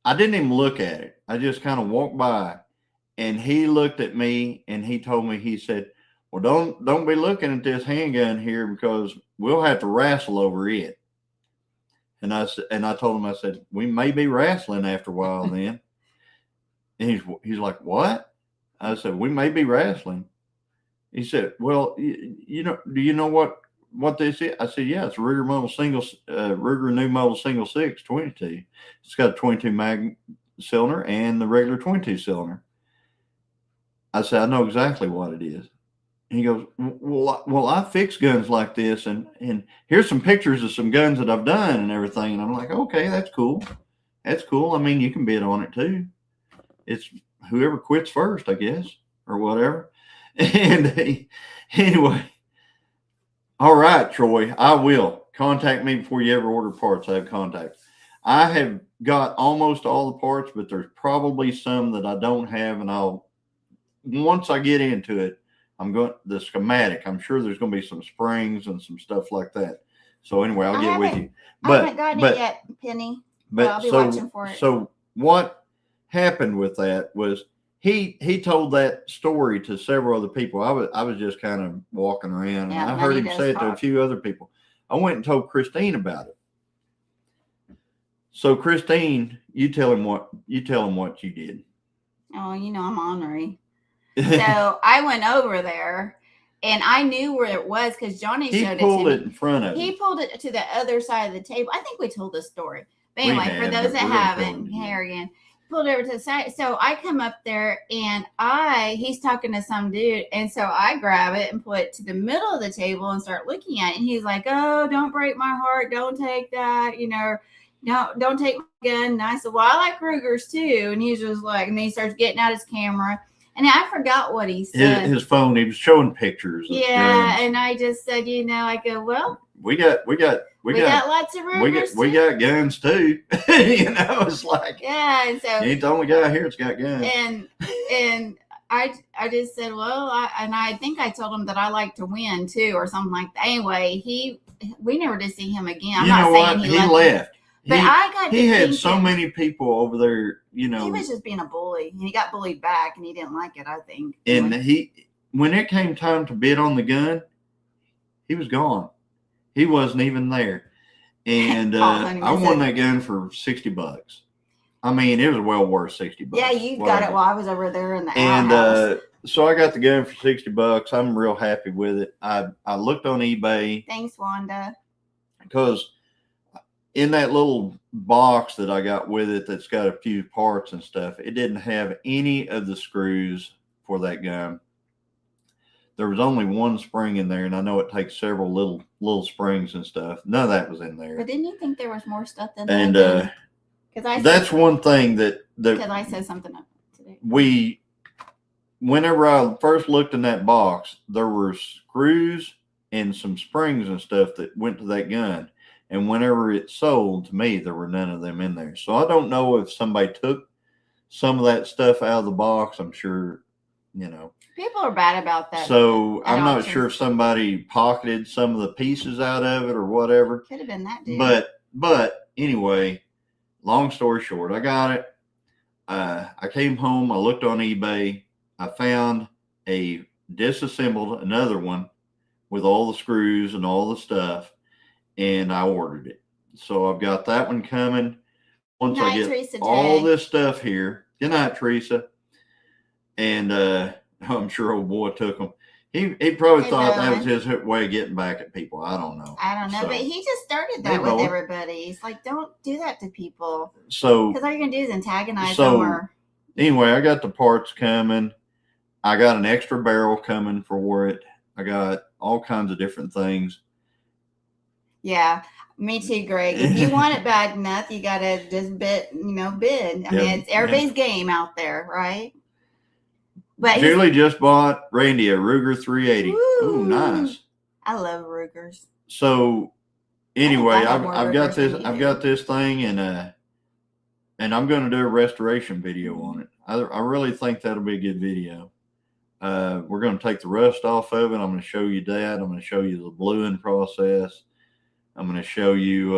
I didn't even look at it. I just kind of walked by, and he looked at me, and he told me, he said, "Well, don't be looking at this handgun here because we'll have to wrestle over it." And I told him, I said, "We may be wrestling after a while then." And he's like, "What?" I said, "We may be wrestling." He said, "Well, do you know what this is?" I said, "Yeah, it's a Ruger new model single 6 22. It's got a 22 mag cylinder and the regular 22 cylinder." I said, "I know exactly what it is." And he goes, well, I fix guns like this, and here's some pictures of some guns that I've done and everything. And I'm like, okay, that's cool. That's cool. I mean, you can bid on it too. It's whoever quits first, I guess, or whatever. And anyway, all right, Troy, I will. Contact me before you ever order parts. I have contacts. I have got almost all the parts, but there's probably some that I don't have, and once I get into it, the schematic. I'm sure there's going to be some springs and some stuff like that. So anyway, I'll get with you. I haven't gotten it yet, Penny. But I'll be watching for it. So what happened with that was he told that story to several other people. I was just kind of walking around, and I heard him say it to a few other people. I went and told Christine about it. So Christine, you tell him what you did. Oh, I'm ornery. So I went over there, and I knew where it was because Johnny showed it to me. He pulled it in front of him. He pulled it to the other side of the table. I think we told the story. But anyway, for those that haven't, here again, pulled over to the side. So I come up there, and he's talking to some dude, and so I grab it and put it to the middle of the table and start looking at it. And he's like, "Oh, don't break my heart. Don't take that. Don't take my gun." And I said, "Well, I like Rugers too." And he's just like, and then he starts getting out his camera. And I forgot what he said. His phone, he was showing pictures. Yeah, and I just said, I go, well, we got lots of Rugers. We got guns too. It's like, yeah. And so you ain't the only guy here that's got guns. And I just said, well, I think I told him that I like to win too, or something like that. Anyway, we never did see him again. I'm not saying he left. But he had so many people over there, He was just being a bully. And he got bullied back, and he didn't like it, I think. And when it came time to bid on the gun, he was gone. He wasn't even there. And I won that gun for $60. I mean, it was well worth $60. Yeah, you got it while I was over there in the outhouse. So I got the gun for $60. I'm real happy with it. I looked on eBay. Thanks, Wanda. Because in that little box that I got with it that's got a few parts and stuff, it didn't have any of the screws for that gun. There was only one spring in there, and I know it takes several little springs and stuff. None of that was in there. But didn't you think there was more stuff than that? And that's one thing that because I said something today. Whenever I first looked in that box, there were screws and some springs and stuff that went to that gun. And whenever it sold to me, there were none of them in there. So I don't know if somebody took some of that stuff out of the box. I'm sure, People are bad about that. So I'm not sure if somebody pocketed some of the pieces out of it or whatever. Could have been that dude. But anyway, long story short, I got it. I came home. I looked on eBay. I found a disassembled another one with all the screws and all the stuff, and I ordered it. So I've got that one coming. Once I Night, get Teresa all J. this stuff here. Good night, Teresa. And I'm sure old boy took them. He probably Hey, thought that was Bowen. his way of getting back at people. I don't know. I don't know, So, but he just started Hey, that with Bowen. everybody. He's like, don't do that to people. so Because all you're going to do is antagonize So- them. Or anyway, I got the parts coming. I got an extra barrel coming for it. I got all kinds of different things. Yeah, me too, Greg. If you want it bad enough, you got to just bid. I mean, it's everybody's game out there, right? But Julie just bought Randy a Ruger 380. Ooh, nice. I love Rugers. So anyway, I have more I've got Rugers this. than you I've do. got this thing, and I'm going to do a restoration video on it. I really think that'll be a good video. We're going to take the rust off of it. I'm going to show you that. I'm going to show you the bluing process. I'm going to show you,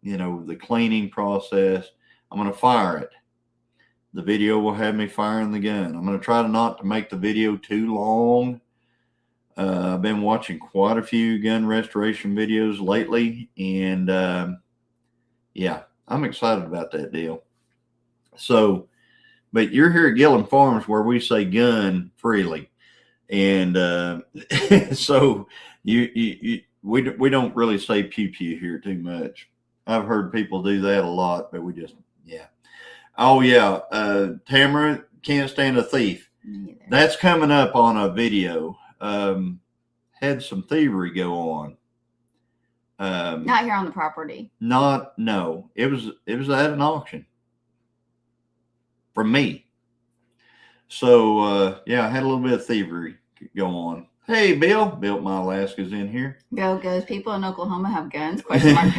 the cleaning process. I'm going to fire it. The video will have me firing the gun. I'm going to try not to make the video too long. I've been watching quite a few gun restoration videos lately, and yeah, I'm excited about that deal. So, but you're here at Gilliam Farms where we say gun freely, and so we don't really say pew pew here too much. I've heard people do that a lot, but we just Oh yeah, Tamara can't stand a thief. Neither. That's coming up on a video. Had some thievery go on. Not here on the property. No. It was at an auction from me. So I had a little bit of thievery go on. Hey, Bill. Bill, my Alaska's in here. Bill goes, people in Oklahoma have guns? Question mark.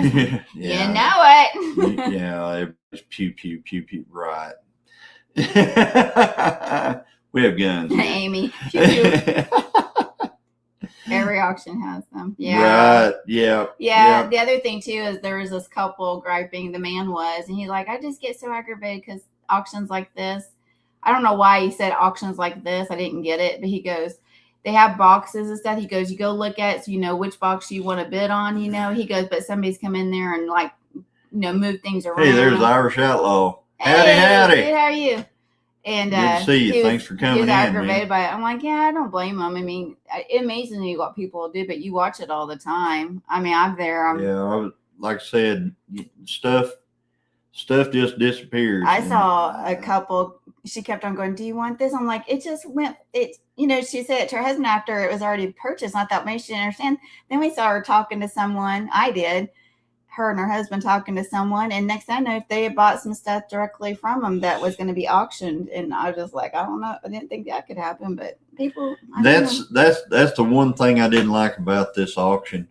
Yeah. You know it. Yeah, it was pew pew pew pew. Right. We have guns. Amy. Pew, pew. Every auction has them. Yeah. Right. Yeah. Yeah. The other thing too is there was this couple griping. The man was, and he's like, I just get so aggravated because auctions like this. I don't know why he said auctions like this. I didn't get it, but he goes, they have boxes and stuff. He goes, you go look at it so you know which box you want to bid on. He goes, but somebody's come in there and move things around. Hey, there's the Irish Outlaw. Hey, Howdy. Good, how are you? And good to see you. Thanks for coming he was in. Aggravated by it. I'm like, yeah, I don't blame him. I mean, it amazes me what people do, but you watch it all the time. I mean, I'm there. Like I said, stuff just disappears. I saw a couple. She kept on going, do you want this? I'm like, it just went. She said it to her husband after it was already purchased. I thought maybe she didn't understand. Then we saw her talking to someone. I did. Her and her husband talking to someone, and next thing I know, they had bought some stuff directly from them that was going to be auctioned, and I was just like, I don't know, I didn't think that could happen, but people. That's the one thing I didn't like about this auction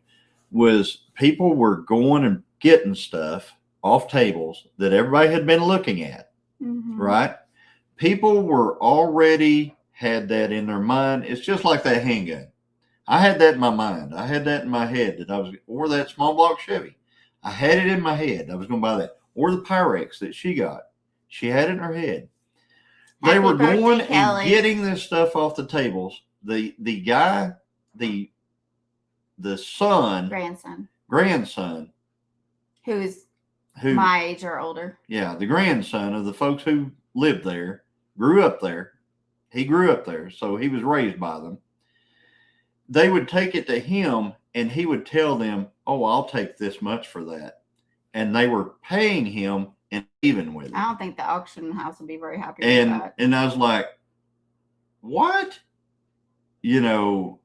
was people were going and getting stuff off tables that everybody had been looking at, right? People were already had that in their mind. It's just like that handgun. I had that in my mind. I had that in my head that I was, or that small block Chevy. I had it in my head. I was going to buy that. Or the Pyrex that she got. She had it in her head. They were going and getting this stuff off the tables. The guy, the grandson, who my age or older. Yeah, the grandson of the folks who lived there, grew up there. He grew up there, so he was raised by them. They would take it to him, and he would tell them, oh, I'll take this much for that. And they were paying him and even with it. I don't think the auction house would be very happy with that. And I was like, what? It's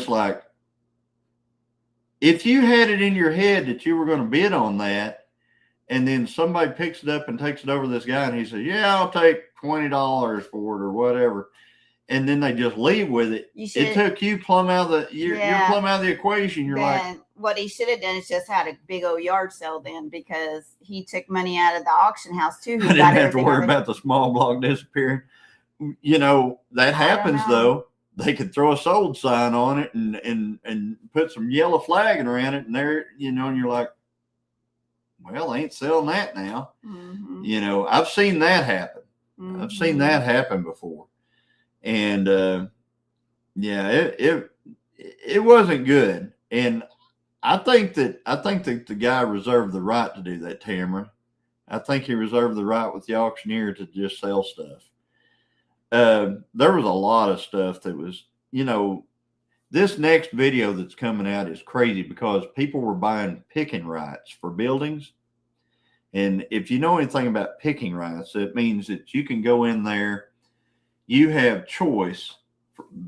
like, if you had it in your head that you were going to bid on that, and then somebody picks it up and takes it over to this guy, and he says, yeah, I'll take $20 for it or whatever. And then they just leave with it. It took you plumb out of you're plumb out of the equation. You're like, what he should have done is just had a big old yard sale then, because he took money out of the auction house too. I didn't have to worry about the small block disappearing. That happens though. They could throw a sold sign on it and put some yellow flagging around it, and there, and you're like, well, I ain't selling that now. I've seen that happen. I've seen that happen before. And yeah, it wasn't good. And I think that the guy reserved the right to do that, Tamara. I think he reserved the right with the auctioneer to just sell stuff. There was a lot of stuff that was, this next video that's coming out is crazy because people were buying picking rights for buildings. And if you know anything about picking rights, it means that you can go in there, you have choice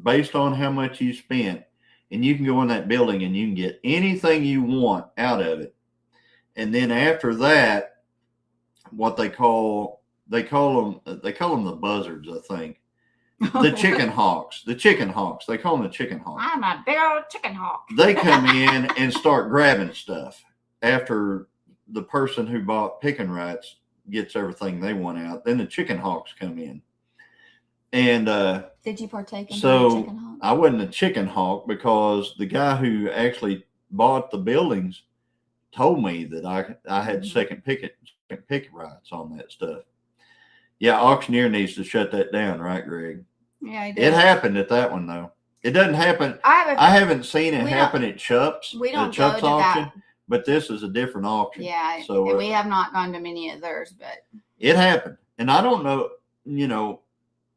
based on how much you spent, and you can go in that building and you can get anything you want out of it. And then after that, what they call them the buzzards, I think. The chicken hawks. They call them the chicken hawks. I'm a big old chicken hawk. They come in and start grabbing stuff after the person who bought picking rights gets everything they want out. Then the chicken hawks come in. And did you partake in so the chicken hawk? I wasn't a chicken hawk because the guy who actually bought the buildings told me that I had second picket rights on that stuff. Yeah, auctioneer needs to shut that down, right, Greg? Yeah, he did. It happened at that one though. It doesn't happen. I haven't seen it happen at Chupp's. We don't Chupp's go to auction, that. but this is a different auction. Yeah, so we have not gone to many of theirs, but it happened, and I don't know.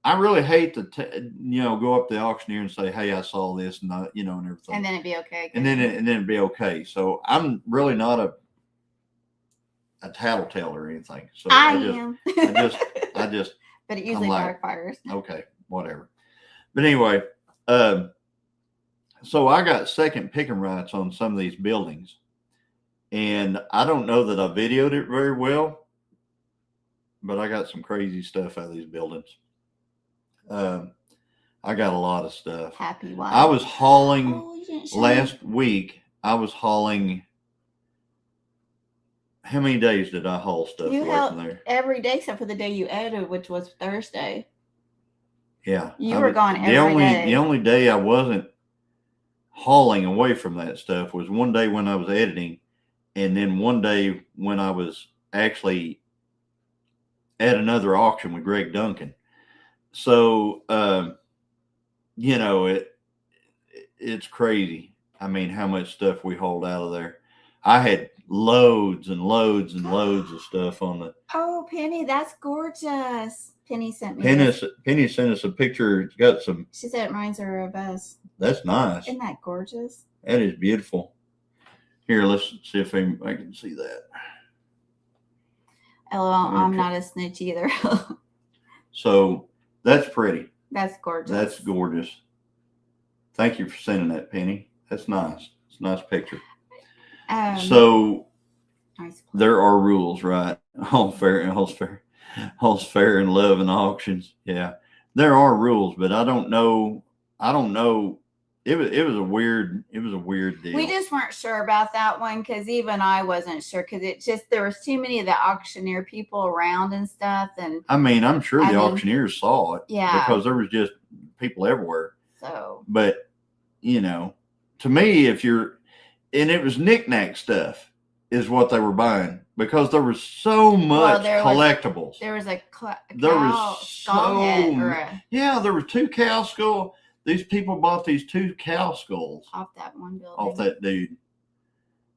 I really hate to go up to the auctioneer and say, "Hey, I saw this," and and everything, and then it'd be okay. And then it'd be okay. So I'm really not a tattletale or anything. So I am. I just. But it usually backfires. Okay, whatever. But anyway, so I got second picking rights on some of these buildings, and I don't know that I videoed it very well, but I got some crazy stuff out of these buildings. I got a lot of stuff. Happy wife. I was hauling last week. I was hauling. How many days did I haul stuff away from there? Every day except for the day you edited, which was Thursday. Yeah. You were gone every day. The only day I wasn't hauling away from that stuff was one day when I was editing, and then one day when I was actually at another auction with Greg Duncan. So, it's crazy. I mean, how much stuff we hauled out of there. I had loads and loads and loads of stuff on the. Oh, Penny, that's gorgeous. Penny sent me. Penny sent us a picture. It's got some. She said it reminds her of us. That's nice. Isn't that gorgeous? That is beautiful. Here, let's see if I can see that. LOL, I'm not a snitch either. So that's pretty. That's gorgeous. That's gorgeous. Thank you for sending that, Penny. That's nice. It's a nice picture. So nice. There are rules, right? All's fair in love and auctions. Yeah, there are rules, but I don't know. It was a weird deal. We just weren't sure about that one because even I wasn't sure because there was too many of the auctioneer people around and stuff. And I mean, I'm sure the auctioneers saw it. Yeah, because there was just people everywhere. So, but to me, and it was knickknack stuff is what they were buying because there was so much collectibles. There was a there were 2 cow skulls. These people bought these 2 cow skulls off that one building, off that dude.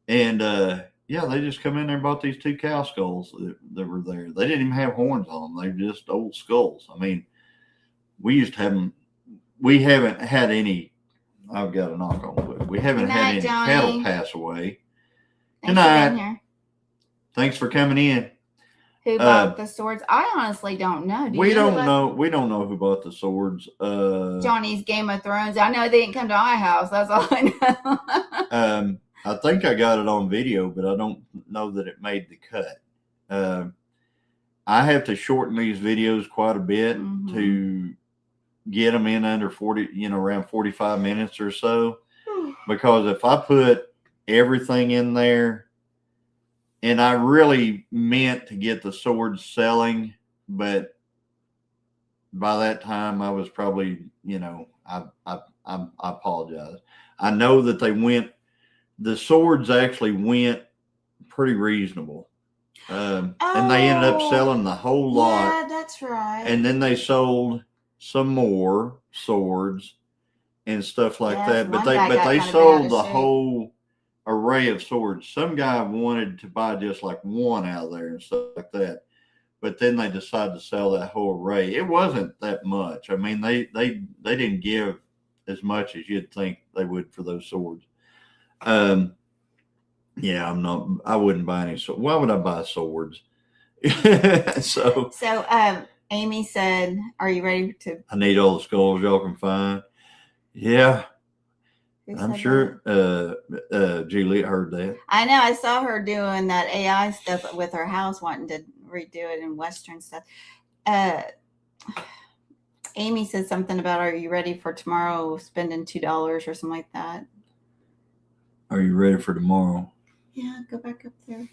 And they just come in there and bought these 2 cow skulls that were there. They didn't even have horns on them. They were just old skulls. I mean, we used to have them. We haven't had any. I've got a knock on wood. We haven't had any cattle pass away. Good night. Thanks for coming in. Who bought the swords? I honestly don't know. We don't know. We don't know who bought the swords. Johnny's Game of Thrones. I know they didn't come to my house. That's all I know. I think I got it on video, but I don't know that it made the cut. I have to shorten these videos quite a bit to get them in under 40, around 45 minutes or so. Because if I put everything in there, and I really meant to get the swords selling, but by that time I was probably, I apologize. I know that the swords actually went pretty reasonable. And they ended up selling the whole lot. Yeah, that's right. And then they sold some more swords and stuff like that. But they sold the whole array of swords. Some guy wanted to buy just like one out of there and stuff like that. But then they decided to sell that whole array. It wasn't that much. I mean, they didn't give as much as you'd think they would for those swords. Yeah, I wouldn't buy any swords. Why would I buy swords? So Amy said, "Are you ready to?" I need all the skulls y'all can find. Yeah, I'm sure. Juliet heard that. I know. I saw her doing that AI stuff with her house, wanting to redo it in Western stuff. Amy said something about, "Are you ready for tomorrow? Spending $2 or something like that." Are you ready for tomorrow? Yeah, go back up there.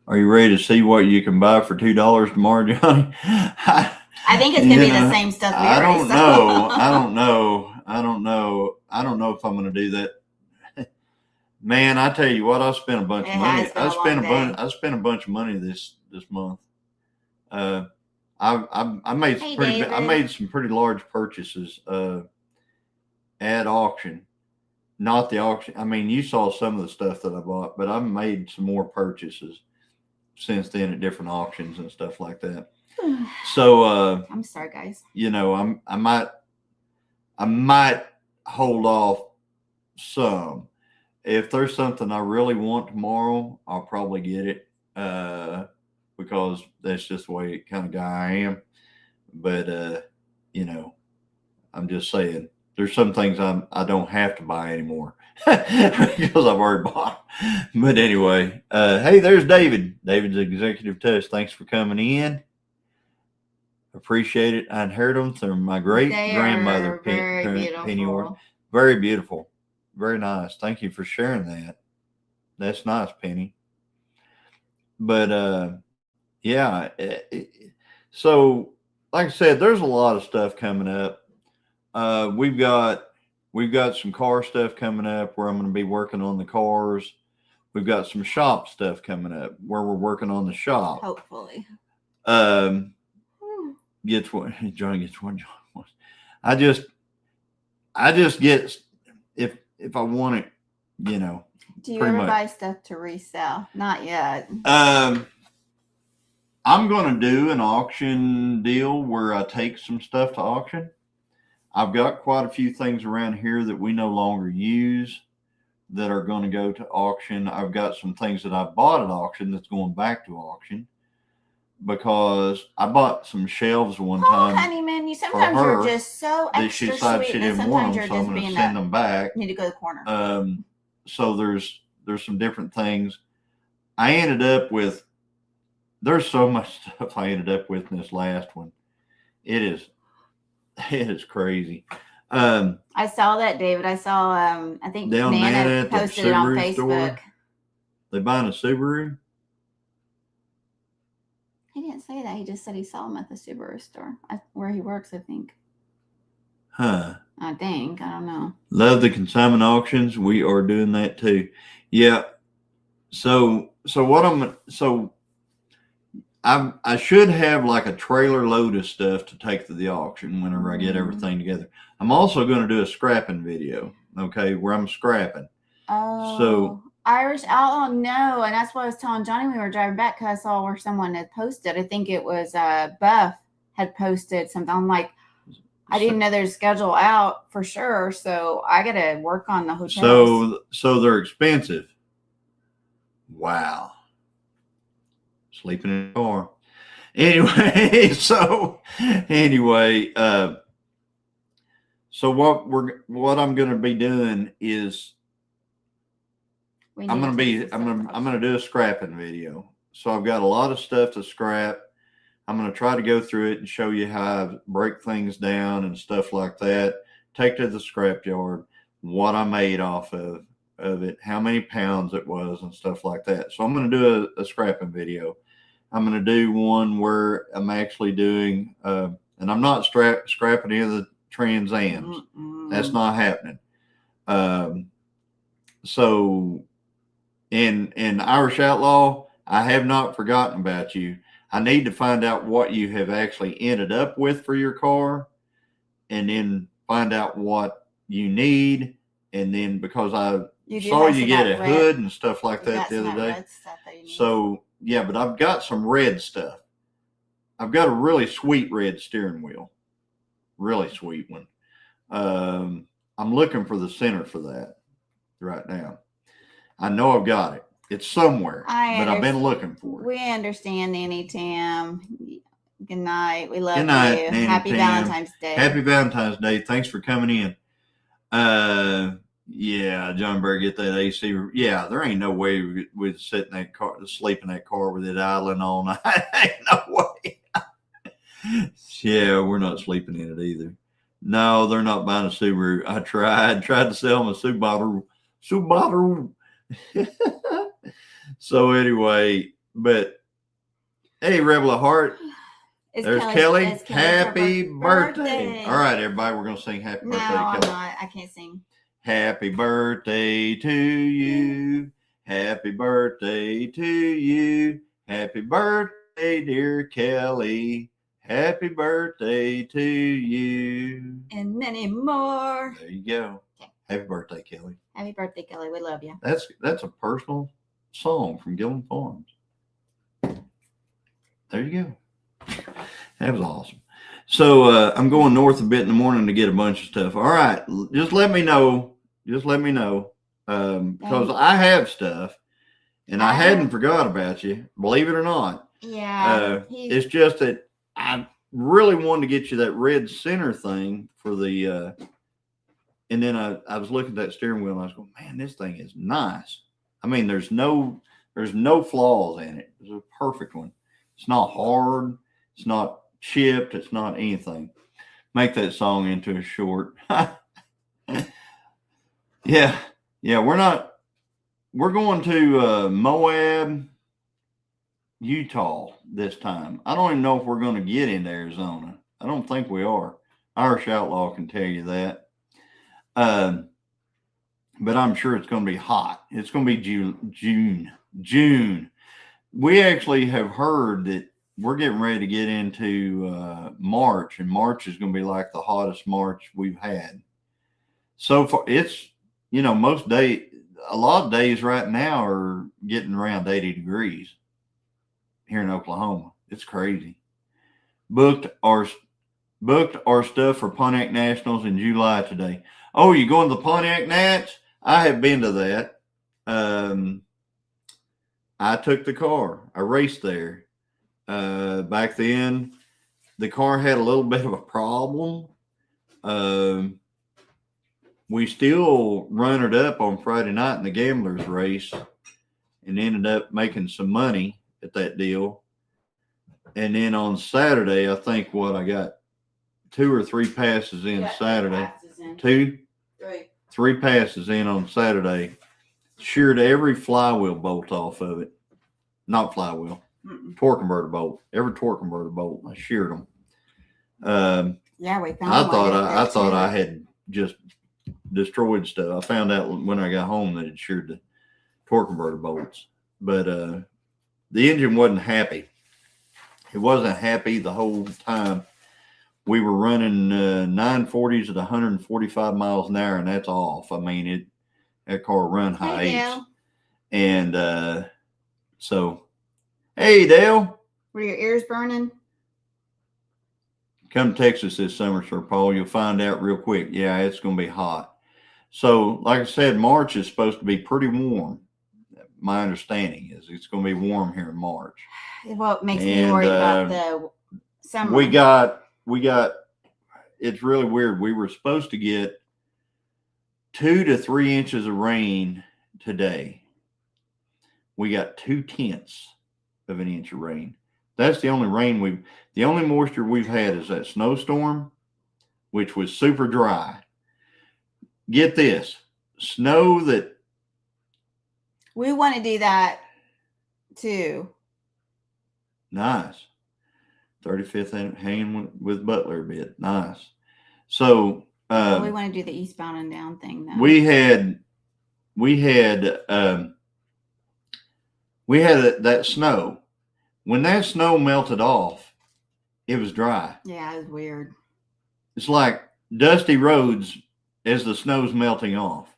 Are you ready to see what you can buy for $2 tomorrow, Johnny? I think it's gonna be the same stuff. I don't know. I don't know if I'm gonna do that. Man, I tell you what, I spent a bunch of money. I spent a bunch of money this month. I made some pretty large purchases at auction. Not the auction. I mean, you saw some of the stuff that I bought, but I've made some more purchases since then at different auctions and stuff like that. So I'm sorry, guys. You know, I might hold off some. If there's something I really want tomorrow, I'll probably get it because that's just the way kind of guy I am. But you know, I'm just saying there's some things I don't have to buy anymore because I've already bought them. But anyway, hey, there's David. David's Executive Touch. Thanks for coming in. Appreciate it. I inherited them from my great grandmother, Penny Ward. Very beautiful. Very nice. Thank you for sharing that. That's nice, Penny. But yeah. So, like I said, there's a lot of stuff coming up. We've got some car stuff coming up where I'm going to be working on the cars. We've got some shop stuff coming up where we're working on the shop. Hopefully. Gets one. Johnny gets one. John wants. I just get if I want it, you know. Do you ever buy stuff to resell? Not yet. I'm going to do an auction deal where I take some stuff to auction. I've got quite a few things around here that we no longer use that are going to go to auction. I've got some things that I bought at auction that's going back to auction because I bought some shelves one time. Oh, honey, man, sometimes you're just so extra sweet. She didn't want them, so I'm going to send them back. You need to go to the corner. So there's some different things. I ended up with. There's so much stuff I ended up with in this last one. It is crazy. I saw that, David. I saw I think Nana posted it on Facebook. Store. They buying a Subaru? He didn't say that. He just said he saw them at the Subaru store where he works, I think. Huh. I think. I don't know. Love the consignment auctions. We are doing that too. Yeah. So I should have like a trailer load of stuff to take to the auction whenever I get everything together. I'm also going to do a scrapping video, okay, where I'm scrapping. Oh, so Irish Outlaw, no. And that's what I was telling Johnny when we were driving back because I saw where someone had posted. I think it was Buff had posted something. I'm like, I didn't know there's a schedule out for sure. So I got to work on the hotels. So they're expensive. Wow. Sleeping in the car. Anyway, so what I'm going to be doing is I'm going to do a scrapping video. So I've got a lot of stuff to scrap. I'm going to try to go through it and show you how I break things down and stuff like that. Take to the scrap yard, what I made off of it, how many pounds it was and stuff like that. So I'm going to do a scrapping video. I'm going to do one where I'm actually doing, and I'm not scrapping any of the Trans Ams. That's not happening. So in Irish Outlaw, I have not forgotten about you. I need to find out what you have actually ended up with for your car, and then find out what you need. And then because I saw you get a hood and stuff like that the other day. So yeah, but I've got some red stuff. I've got a really sweet red steering wheel, really sweet one. I'm looking for the center for that right now. I know I've got it. It's somewhere, but I've been looking for it. We understand, Nanny Tam. Good night. We love Good night, you. Nanny Happy Tam. Valentine's Day. Happy Valentine's Day. Thanks for coming in. Yeah, John Berg, get that AC. Yeah, there ain't no way we'd sit in that car, sleep in that car with it idling all night. Ain't no way. Yeah, we're not sleeping in it either. No, they're not buying a Subaru. I tried to sell them a Subaru. So anyway, but hey, Rebel of Heart. There's Kelly. Happy birthday. All right, everybody, we're going to sing happy birthday to Kelly. No, I'm not. I can't sing. Happy birthday to you. Happy birthday to you. Happy birthday, dear Kelly. Happy birthday to you. And many more. There you go. Okay. Happy birthday, Kelly. Happy birthday, Kelly. We love you. That's a personal song from Gilliam Farms. There you go. That was awesome. So I'm going north a bit in the morning to get a bunch of stuff. All right. Just let me know. Because I have stuff and I hadn't forgot about you, believe it or not. Yeah. It's just that I really wanted to get you that red center thing for the and then I was looking at that steering wheel and I was going, man, this thing is nice. I mean, there's no flaws in it. It's a perfect one. It's not hard. It's not chipped. It's not anything. Make that song into a short. Yeah. We're going to Moab, Utah this time. I don't even know if we're going to get into Arizona. I don't think we are. Irish Outlaw can tell you that. But I'm sure it's going to be hot. It's going to be June. We actually have heard that we're getting ready to get into March, and March is going to be like the hottest March we've had. So far, it's, a lot of days right now are getting around 80 degrees here in Oklahoma. It's crazy. Booked our stuff for Pontiac Nationals in July today. Oh, you going to the Pontiac Nats? I have been to that. I took the car. I raced there. Back then, the car had a little bit of a problem. We still runnered up on Friday night in the gamblers race and ended up making some money at that deal. And then on Saturday, I think I got 2 or 3 passes in Saturday. Three passes in on Saturday. Sheared every flywheel bolt off of it. Not flywheel. Torque converter bolt. Every torque converter bolt. I sheared them. Yeah, we found. I thought I had just destroyed stuff. I found out when I got home that it sheared the torque converter bolts. But the engine wasn't happy. It wasn't happy the whole time. We were running 940s at 145 miles an hour, and that's off. I mean, that car run high eights. And so, hey, Dale. Were your ears burning? Come to Texas this summer, Sir Paul. You'll find out real quick. Yeah, it's going to be hot. So, like I said, March is supposed to be pretty warm. My understanding is it's going to be warm here in March. Well, it makes me worried about the summer. We got, it's really weird. We were supposed to get 2 to 3 inches of rain today. We got 0.2 of an inch of rain. That's the only the only moisture we've had is that snowstorm, which was super dry. Get this, snow that. We want to do that too. Nice. 35th hanging with Butler a bit. Nice. So we want to do the eastbound and down thing though. We had we had that snow. When that snow melted off, it was dry. Yeah, it was weird. It's like dusty roads as the snow's melting off.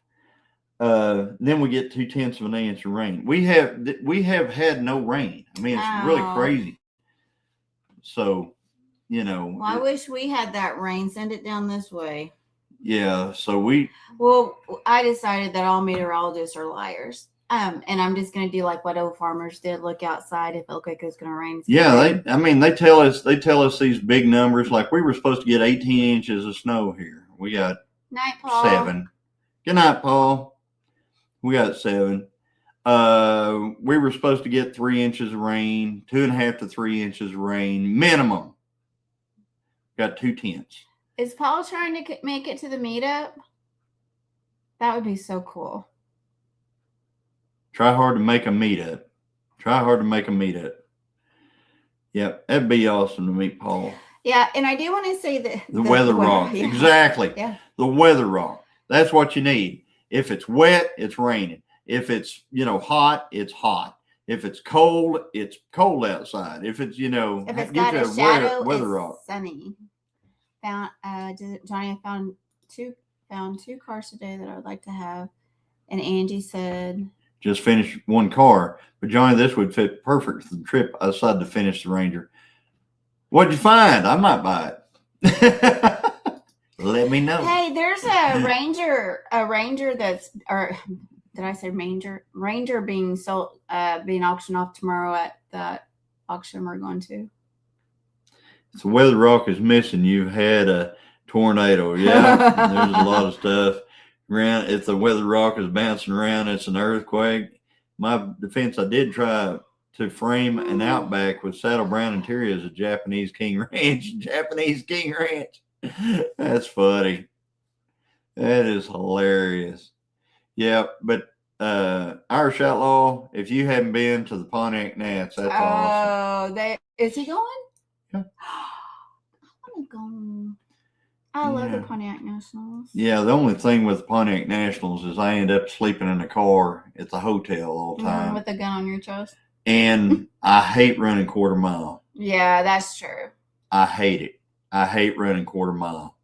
Then we get 2/10 of an inch of rain. We have had no rain. I mean, it's really crazy. So, Well, I wish we had that rain. Send it down this way. Yeah. So Well, I decided that all meteorologists are liars. And I'm just gonna do like what old farmers did: look outside. If it looked like it was gonna rain. Yeah, they tell us these big numbers. Like we were supposed to get 18 inches of snow here. We got Night, Paul. 7. Good night, Paul. We got 7. We were supposed to get 3 inches of rain, 2.5 to 3 inches of rain minimum. Got 2/10. Is Paul trying to make it to the meetup? That would be so cool. Try hard to make a meetup. Yep, that'd be awesome to meet Paul. Yeah, and I do want to say that the weather rock. Yeah. Exactly. Yeah. The weather rock. That's what you need. If it's wet, it's raining. If it's, hot, it's hot. If it's cold outside. If it's, if it's got a shadow, weather it's rock. Sunny. Johnny, I found two cars today that I would like to have. And Angie said, just finished one car. But Johnny, this would fit perfect for the trip. I decided to finish the Ranger. What'd you find? I might buy it. Let me know. Hey, there's a Ranger that's, or did I say Ranger being sold, being auctioned off tomorrow at the auction we're going to. If the weather rock is missing, you've had a tornado. Yeah, there's a lot of stuff around. If the weather rock is bouncing around, it's an earthquake. My defense, I did try to frame an Outback with Saddle Brown interior as a Japanese King Ranch. That's funny. That is hilarious. Yeah, but Irish Outlaw, if you haven't been to the Pontiac Nats, that's awesome. Oh, is he going? Yeah. I want to go. I love the Pontiac Nationals. Yeah, the only thing with Pontiac Nationals is I end up sleeping in the car at the hotel all the time. With a gun on your chest. And I hate running quarter mile. Yeah, that's true. I hate it. I hate running quarter mile.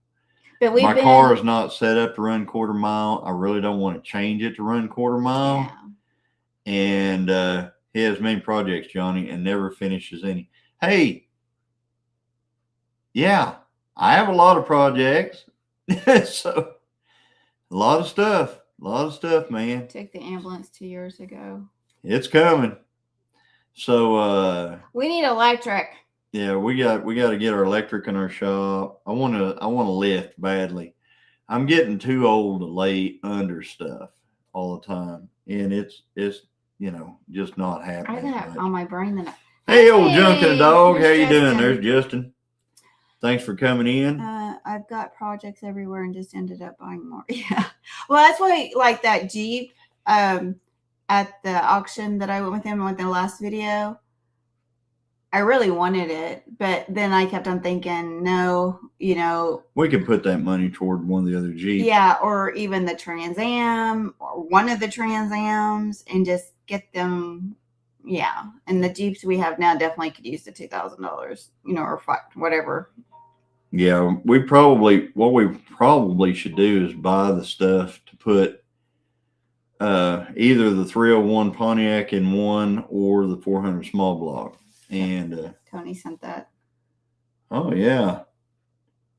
But my car is not set up to run quarter mile. I really don't want to change it to run quarter mile. Yeah. And he has many projects, Johnny, and never finishes any. Hey, yeah, I have a lot of projects. So a lot of stuff, man. Took the ambulance 2 years ago. It's coming. So we need electric. Yeah, we got to get our electric in our shop. I want to lift badly. I'm getting too old to lay under stuff all the time, and it's just not happening. I got on my brain that. Hey, old junk and a dog, how you doing? There's Justin. Thanks for coming in. I've got projects everywhere and just ended up buying more. Yeah, well, that's why like that Jeep at the auction that I went with him with the last video. I really wanted it, but then I kept on thinking, no, we could put that money toward one of the other Jeeps. Yeah, or even the Trans Am or one of the Trans Ams and just get them. Yeah, and the Jeeps we have now definitely could use the $2,000, or whatever. Yeah, what we probably should do is buy the stuff to put either the 301 Pontiac in one or the 400 small block. And Tony sent that. Oh yeah,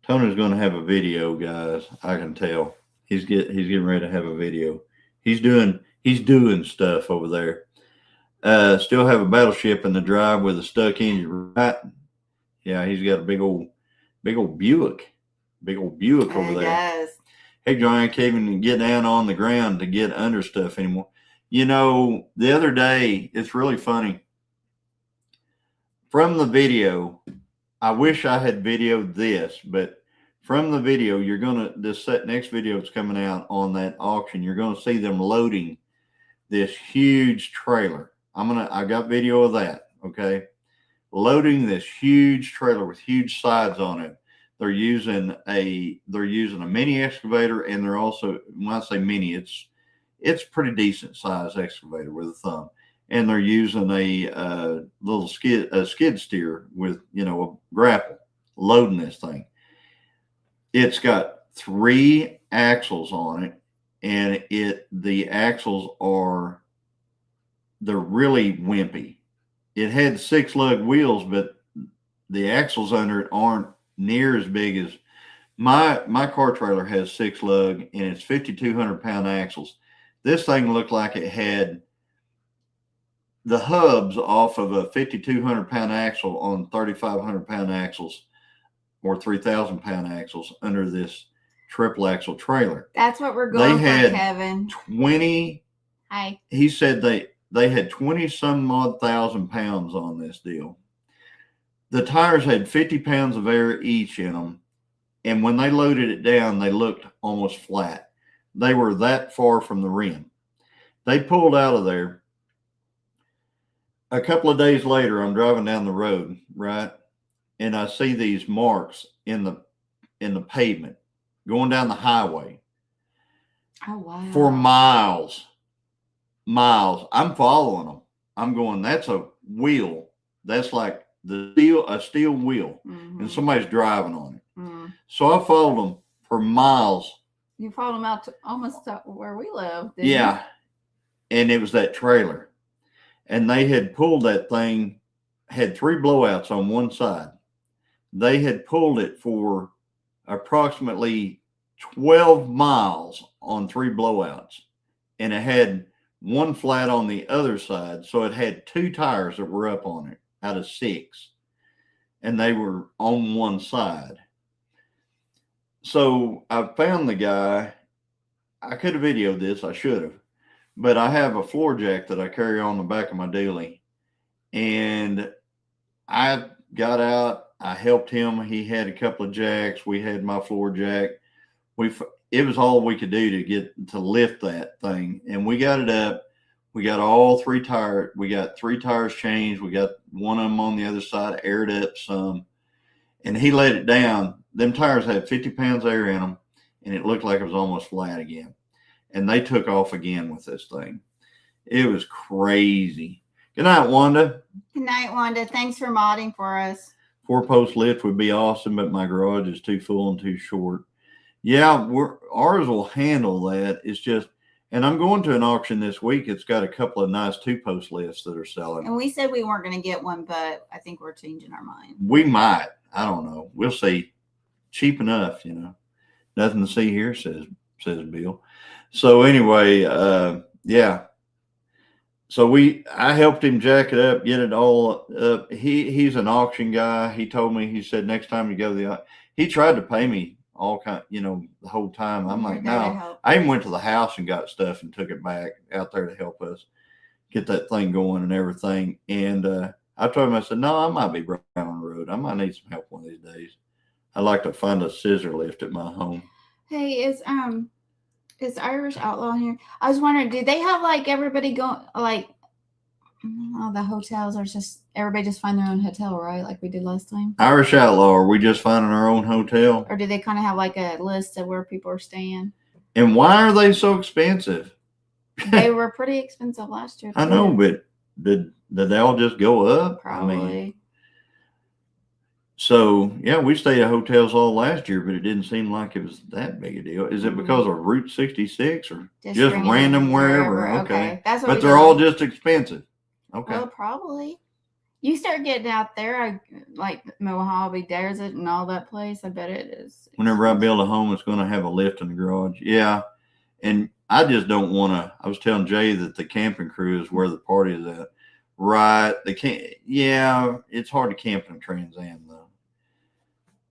Tony's going to have a video, guys. I can tell he's getting ready to have a video. He's doing stuff over there. Still have a battleship in the drive with a stuck engine, right? Yeah, he's got a big old Buick over there. Yes. Hey, Johnny, I can't even get down on the ground to get under stuff anymore. The other day, it's really funny. From the video, I wish I had videoed this, but from the video, next video that's coming out on that auction, you're going to see them loading this huge trailer. I got video of that. Okay. Loading this huge trailer with huge sides on it. They're using a mini excavator, and they're also, when I say mini, it's pretty decent size excavator with a thumb. and they're using a little skid steer with a grapple loading this thing. It's got 3 axles on it, and the axles they're really wimpy. It had 6 lug wheels, but the axles under it aren't near as big as my car trailer has 6 lug, and it's 5,200-pound axles. This thing looked like it had the hubs off of a 5,200-pound axle on 3,500-pound axles or 3,000-pound axles under this triple axle trailer. That's what we're going for, Kevin. 20. Hi. He said they had 20 some odd thousand pounds on this deal. The tires had 50 pounds of air each in them, and when they loaded it down, they looked almost flat. They were that far from the rim. They pulled out of there. A couple of days later, I'm driving down the road, right, and I see these marks in the pavement going down the highway. Oh, wow. For miles. I'm following them. I'm going, that's a wheel. That's like a steel wheel, and somebody's driving on it. So I followed them for miles. You followed them out to almost to where we live, didn't you? And it was that trailer. And they had pulled that thing, had 3 blowouts on one side. They had pulled it for approximately 12 miles on 3 blowouts. And it had 1 flat on the other side. So it had 2 tires that were up on it out of 6. And they were on one side. So I found the guy. I could have videoed this. I should have. But I have a floor jack that I carry on the back of my dually. And I got out. I helped him. He had a couple of jacks. We had my floor jack. It was all we could do to lift that thing. And we got it up. We got all 3 tires. We got 3 tires changed. We got one of them on the other side aired up some. And he let it down. Them tires had 50 pounds of air in them. And it looked like it was almost flat again. And they took off again with this thing. It was crazy. Good night, Wanda. Good night, Wanda. Thanks for modding for us. 4-post lift would be awesome, but my garage is too full and too short. Yeah, ours will handle that. It's just, and I'm going to an auction this week. It's got a couple of nice 2-post lifts that are selling. And we said we weren't going to get one, but I think we're changing our mind. We might. I don't know. We'll see. Cheap enough, Nothing to see here, says Bill. So anyway, yeah. So I helped him jack it up, get it all up. He's an auction guy. He told me, he said, next time you go to he tried to pay me all kind, the whole time. I'm like, no. I even went to the house and got stuff and took it back out there to help us get that thing going and everything. And I told him, I said, no, I might be broke down the road. I might need some help one of these days. I'd like to find a scissor lift at my home. Hey, is Irish Outlaw here? I was wondering, do they have like everybody going like the hotels are just everybody just find their own hotel, right? Like we did last time. Irish Outlaw, are we just finding our own hotel? Or do they kind of have like a list of where people are staying? And why are they so expensive? They were pretty expensive last year. I know, but did they all just go up? Probably. So, yeah, we stayed at hotels all last year, but it didn't seem like it was that big a deal. Is it because of Route 66 or just random wherever? Okay. That's what they're all just expensive. Okay. Well, probably. You start getting out there, like Mojave Desert and all that place, I bet it is. Whenever I build a home, it's going to have a lift in the garage. Yeah. And I just don't want to. I was telling Jay that the camping crew is where the party is at. Right. They can't. Yeah. It's hard to camp in a Trans Am, though.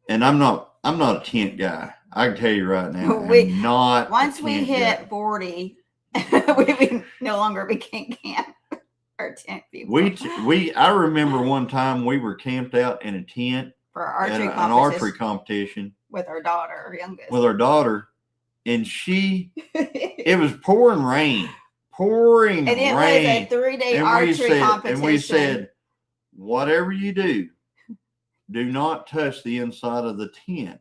And I'm not a tent guy. I can tell you right now. I'm not. Once we hit 40, we no longer became camp or tent people. I remember one time we were camped out in a tent for an archery competition with our daughter, our youngest. With our daughter, and it was pouring rain. And it was a 3-day archery competition. And we said, whatever you do not touch the inside of the tent.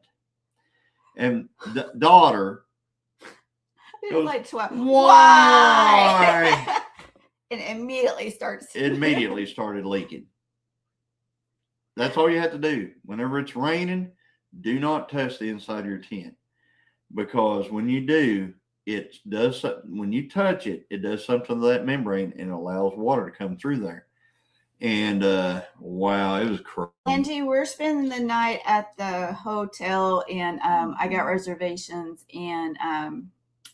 And the daughter goes, like 12. Why? It immediately starts. It immediately started leaking. That's all you have to do. Whenever it's raining, do not touch the inside of your tent, because when you do, it does. When you touch it, it does something to that membrane and it allows water to come through there. And wow, it was crazy. Angie, we're spending the night at the hotel, and I got reservations. And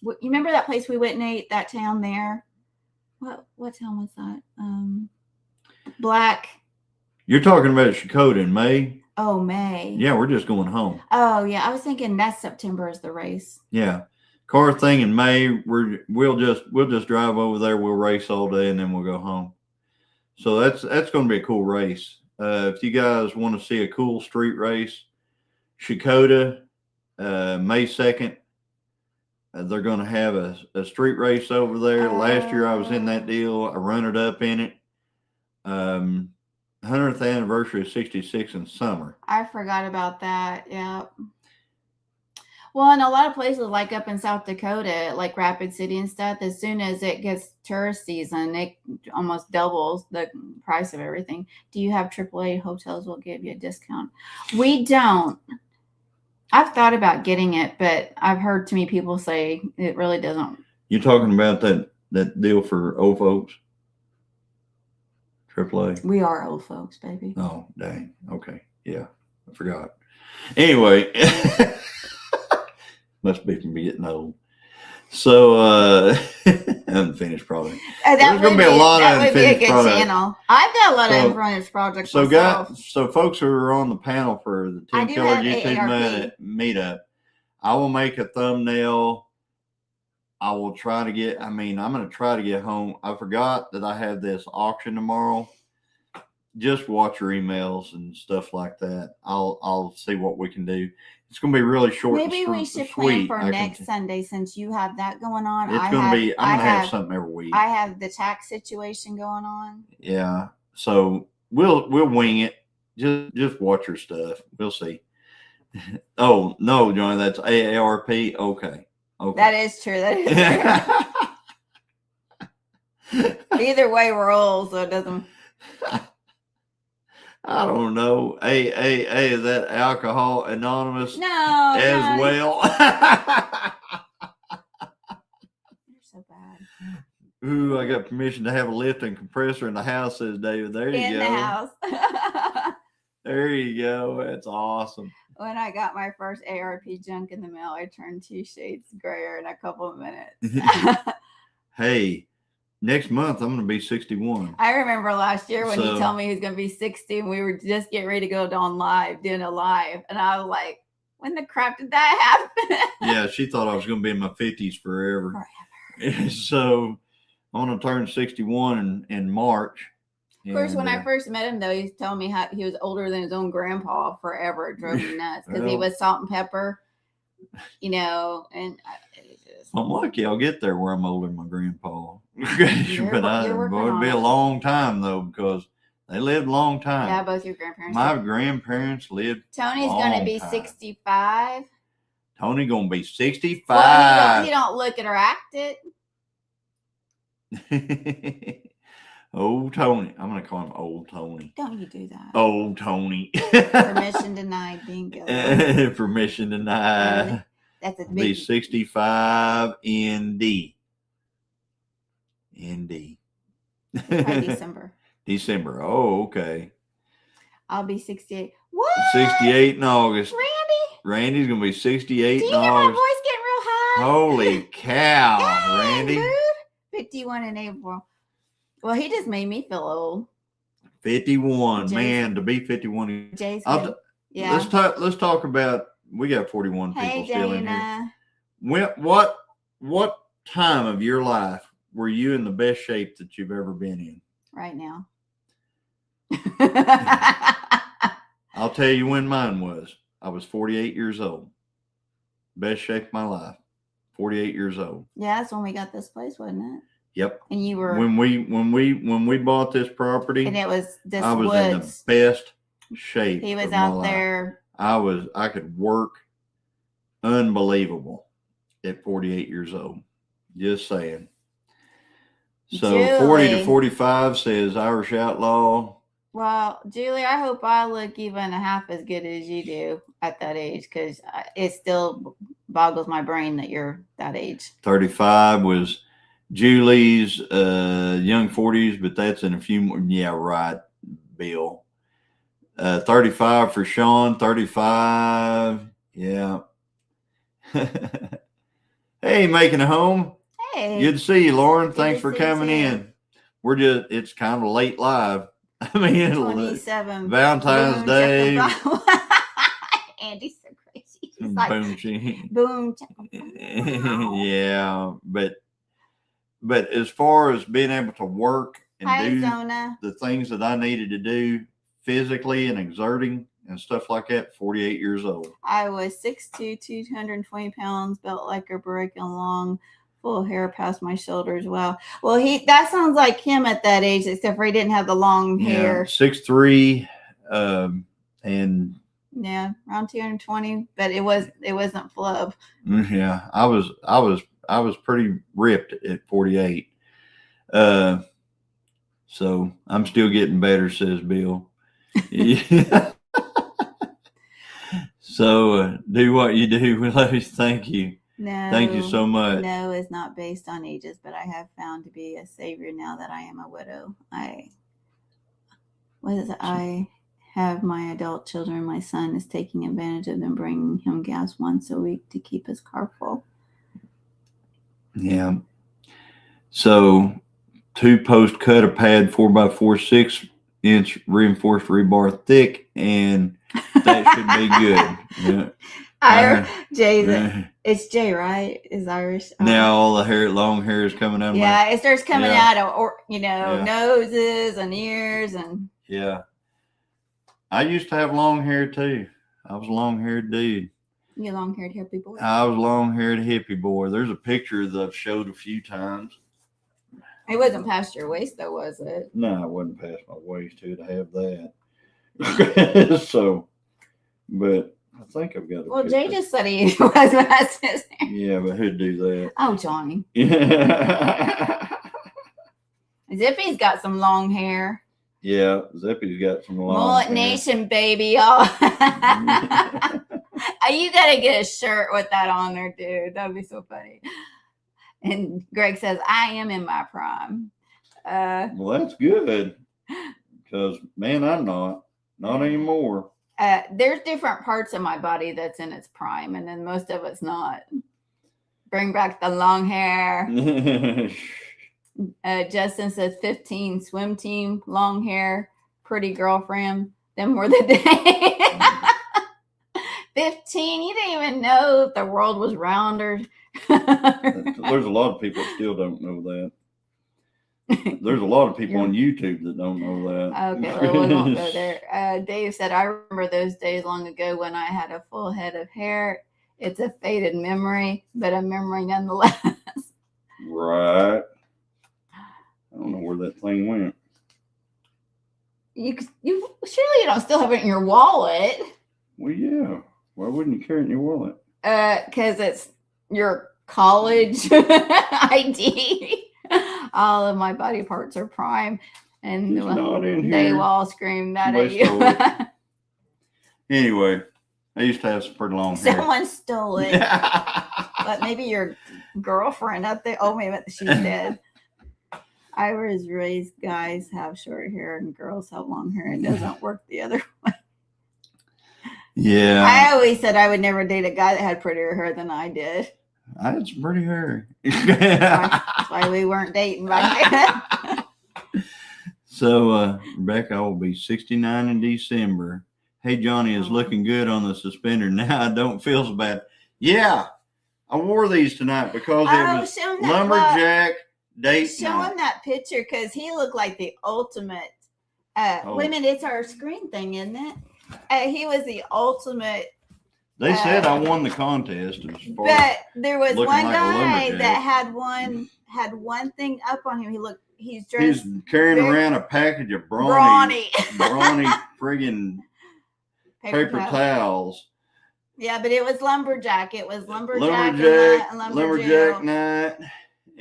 you remember that place we went and ate? That town there. What town was that? Black. You're talking about Shakota in May? Oh, May. Yeah, we're just going home. Oh, yeah. I was thinking that's September is the race. Yeah, car thing in May. We'll just drive over there. We'll race all day and then we'll go home. So that's going to be a cool race. If you guys want to see a cool street race, Shakota, May 2nd. They're going to have a street race over there. Last year I was in that deal. I runnered up in it. 100th anniversary of 66 in summer. I forgot about that. Yeah. Well, in a lot of places, like up in South Dakota, like Rapid City and stuff, as soon as it gets tourist season, it almost doubles the price of everything. Do you have AAA hotels will give you a discount? We don't. I've thought about getting it, but I've heard too many people say it really doesn't. You're talking about that deal for old folks? AAA? We are old folks, baby. Oh, dang. Okay. Yeah, I forgot. Anyway, must be from me getting old. So, unfinished product. There's going to be a lot of unfinished product. Channel. I've got a lot of unfinished projects. So folks who are on the panel for the 10 Killer YouTube meetup, I will make a thumbnail. I will try to get, I'm going to try to get home. I forgot that I have this auction tomorrow. Just watch your emails and stuff like that. I'll see what we can do. It's going to be really short. Maybe we should plan for next Sunday since you have that going on. It's going to be. I'm going to have something every week. I have the tax situation going on. Yeah, so we'll wing it. Just watch your stuff. We'll see. Oh no, Johnny, that's AARP. Okay. That is true. That is true. Either way, we're old, so it doesn't. I don't know. Hey, is that Alcohol Anonymous? No, as well. You're so bad. Ooh, I got permission to have a lift and compressor in the house, says David. There you go. In the house. There you go. That's awesome. When I got my first ARP junk in the mail, I turned 2 shades grayer in a couple of minutes. Hey. Next month, I'm going to be 61. I remember last year when he told me he was going to be 60 and we were just getting ready to go on live, doing a live. And I was like, when the crap did that happen? Yeah, she thought I was going to be in my 50s forever. So I'm going to turn 61 in March. Of course, when I first met him, though, he told me how he was older than his own grandpa forever. It drove me nuts because he was salt and pepper, and I'm lucky I'll get there where I'm older than my grandpa. But it'd be a long time though, because they lived a long time. Yeah, both your grandparents. My grandparents lived. Tony's going to be 65. Tony going to be 65. Well, he don't look it or act it. Old Tony. I'm going to call him Old Tony. Don't you do that. Old Tony. Permission denied. Bingo. Permission denied. That's a big. Be 65 ND. ND. By December. December. Oh, okay. I'll be 68. What? 68 in August. Randy's going to be 68 Do you in hear August. my voice getting real high? Holy cow, Dang, Randy. Dude. 51 in April. Well, he just made me feel old. 51. Man, to be 51. Jay's good. Yeah. Let's talk about, we got 41 people still in here. What time of your life were you in the best shape that you've ever been in? Right now. I'll tell you when mine was. I was 48 years old. Best shape of my life. 48 years old. Yeah, that's when we got this place, wasn't it? Yep. And you were when we bought this property, and it was this I was woods. in the best shape. He was out there. I could work unbelievable at 48 years old. Just saying. So 40 to Julie. 45 says Irish Outlaw. Well, Julie, I hope I look even a half as good as you do at that age, because it still boggles my brain that you're that age. 35 was Julie's young 40s, but that's in a few more. Yeah, right, Bill. 35 for Sean. 35. Yeah. Hey, making a home. Hey. Good to see you, Lauren. Good Thanks to for see you coming too. in. It's kind of late live. I mean, 27. Valentine's Boom, Day. Andy's so crazy. He's like, Boom. boom. Yeah, but as far as being able to work and do Zona. the things that I needed to do physically and exerting and stuff like that, 48 years old. I was 6'2", 220 pounds, built like a brick and long, full hair past my shoulders. Wow. Well, that sounds like him at that age, except for he didn't have the long hair. 6'3", and yeah, around 220, but it wasn't flub. Yeah, I was pretty ripped at 48. So I'm still getting better, says Bill. Yeah. So do what you do. We love you. Thank you. No, thank you so much. No is not based on ages, but I have found to be a savior now that I am a widow. I have my adult children. My son is taking advantage of them, bringing him gas once a week to keep his car full. Yeah. So 2 post cut a pad 4x4 6-inch reinforced rebar thick, and that should be good. Yeah. It's Jay, right? Is Irish. Now all the long hair is coming out. Yeah, it starts coming out of noses and ears and. Yeah. I used to have long hair too. I was a long-haired dude. You long-haired hippie boy? I was a long-haired hippie boy. There's a picture that I've showed a few times. It wasn't past your waist though, was it? No, it wasn't past my waist to have that. So, but I think I've got a Well, picture. Jay just said he was past his hair. Yeah, but who'd do that? Oh, Johnny. Yeah. Zippy's got some long hair. Yeah, Zippy's got some long Mullet hair. Nation, baby. Oh. You got to get a shirt with that on there, dude. That would be so funny. And Greg says, I am in my prime. Well, that's good. Because, man, I'm not anymore. There's different parts of my body that's in its prime, and then most of it's not. Bring back the long hair. Justin says 15, swim team, long hair, pretty girlfriend. Them were the days. 15, you didn't even know if the world was rounder. There's a lot of people that still don't know that. There's a lot of people on YouTube that don't know that. Okay, well, we won't go there. Dave said, I remember those days long ago when I had a full head of hair. It's a faded memory, but a memory nonetheless. Right. I don't know where that thing went. You surely you don't still have it in your wallet. Well, yeah. Why wouldn't you carry it in your wallet? Because it's your college ID. All of my body parts are prime, and they will all scream that at you. Anyway, I used to have some pretty long hair. Someone stole it. But maybe your girlfriend up there. Oh, maybe she's dead. I was raised guys have short hair and girls have long hair. It doesn't work the other way. Yeah. I always said I would never date a guy that had prettier hair than I did. I had some pretty hair. That's why we weren't dating back then. So, Rebecca, I will be 69 in December. Hey, Johnny is looking good on the suspender. Now I don't feel so bad. Yeah, I wore these tonight because it was lumberjack date Show him that picture because he looked like the ultimate. Wait a minute, it's our screen thing, isn't it? He was the ultimate. They said I won the contest. But there was one like guy that had one thing up on him. He's dressed. He's carrying around a package of brawny friggin' paper towels. Yeah, but it was lumberjack. It was lumberjack night.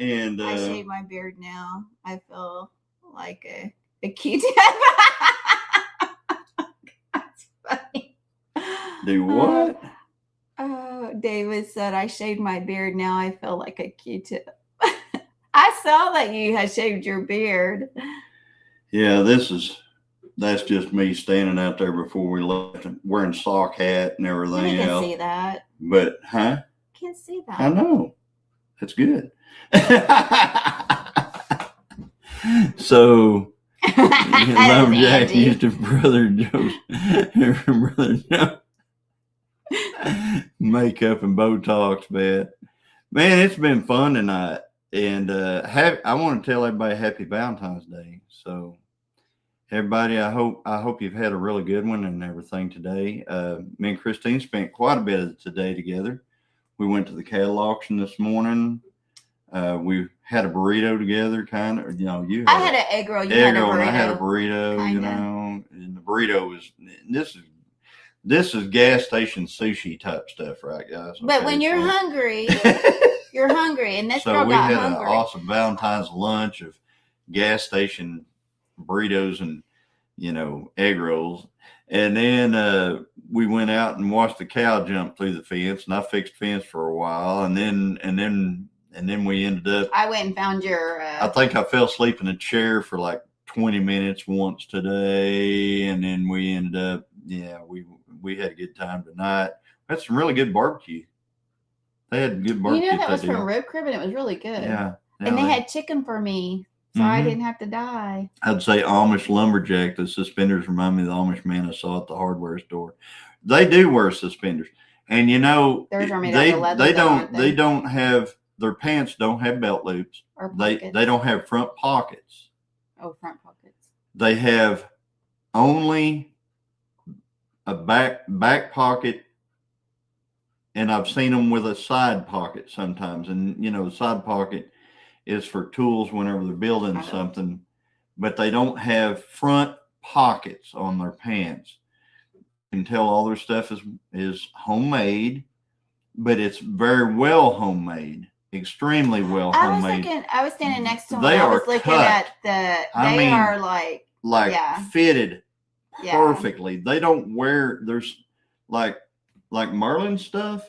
And I shave my beard now. I feel like a Q-tip. That's funny. do what? David said, I shaved my beard. Now I feel like a Q-tip. I saw that you had shaved your beard. Yeah, that's just me standing out there before we left, wearing sock hat and everything We can else. see that. But, huh? Can't see that. I know. That's good. So, Lumberjack used to brother Joe's makeup and Botox, man, it's been fun tonight. And I want to tell everybody happy Valentine's Day. So, everybody, I hope you've had a really good one and everything today. Me and Christine spent quite a bit of today together. We went to the cattle auction this morning. We had a burrito together, kind of. You know, I had an egg roll. You had a burrito. And I had a burrito. Kinda. You know, and the burrito was this is gas station sushi type stuff, right, guys? But Okay, when you're hungry, you're hungry, and this girl we got had hungry. an awesome Valentine's lunch of gas station burritos and egg rolls, and then we went out and watched the cow jump through the fence, and I fixed fence for a while, and then we ended up. I went and found your. I think I fell asleep in a chair for like 20 minutes once today, and then we ended up. Yeah, we had a good time tonight. We had some really good barbecue. They had good barbecue. That was from Rib Crib, and it was really good. Yeah. And they had chicken for me, so I didn't have to die. I'd say Amish Lumberjack. The suspenders remind me of the Amish man I saw at the hardware store. They do wear suspenders, and theirs are made out of leather. They don't have their pants. Don't have belt loops. Or they don't have front pockets. Oh, front pockets. They have only a back pocket, and I've seen them with a side pocket sometimes. And the side pocket is for tools whenever they're building something, but they don't have front pockets on their pants. You can tell all their stuff is homemade, but it's very well homemade, extremely well homemade. I was standing next to them. They I are was looking cut. at they are like fitted perfectly. They don't wear. There's like Merlin's stuff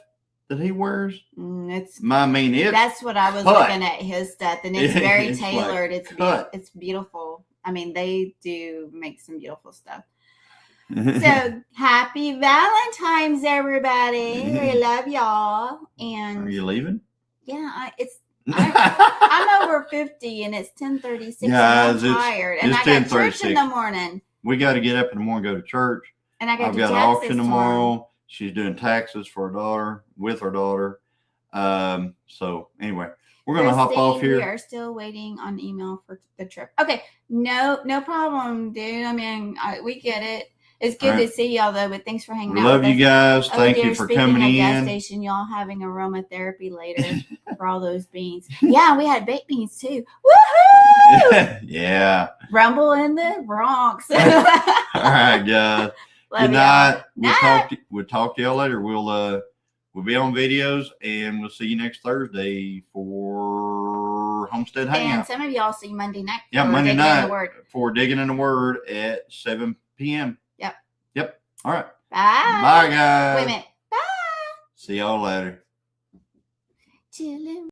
that he wears. That's what I was looking at, his stuff, and it's very tailored. It's beautiful. I mean, they do make some beautiful stuff. So happy Valentine's, everybody! We love y'all. And are you leaving? Yeah, I'm over 50, and it's 10:36. Yeah, I'm tired, and I got church in the morning. We got to get up in the morning, go to church. And I've got an auction tomorrow. She's doing taxes for her daughter, with her daughter. So anyway, we're going to hop off here. We are still waiting on email for the trip. Okay. No problem, dude. I mean, we get it. It's good to see y'all, though, but thanks for hanging out. Love you guys. Thank you for coming in. Gas station, y'all having aromatherapy later for all those beans. Yeah, we had baked beans, too. Woohoo! Yeah. Rumble in the Bronx. All right, guys. Good night. We'll talk to y'all later. We'll be on videos, and we'll see you next Thursday for Homestead Hangout. And some of y'all see Monday night. Yeah, Monday night for Digging in the Word at 7 p.m. Yep. All right. Bye. Bye, guys. Wait a minute. Bye. See y'all later. Chillin.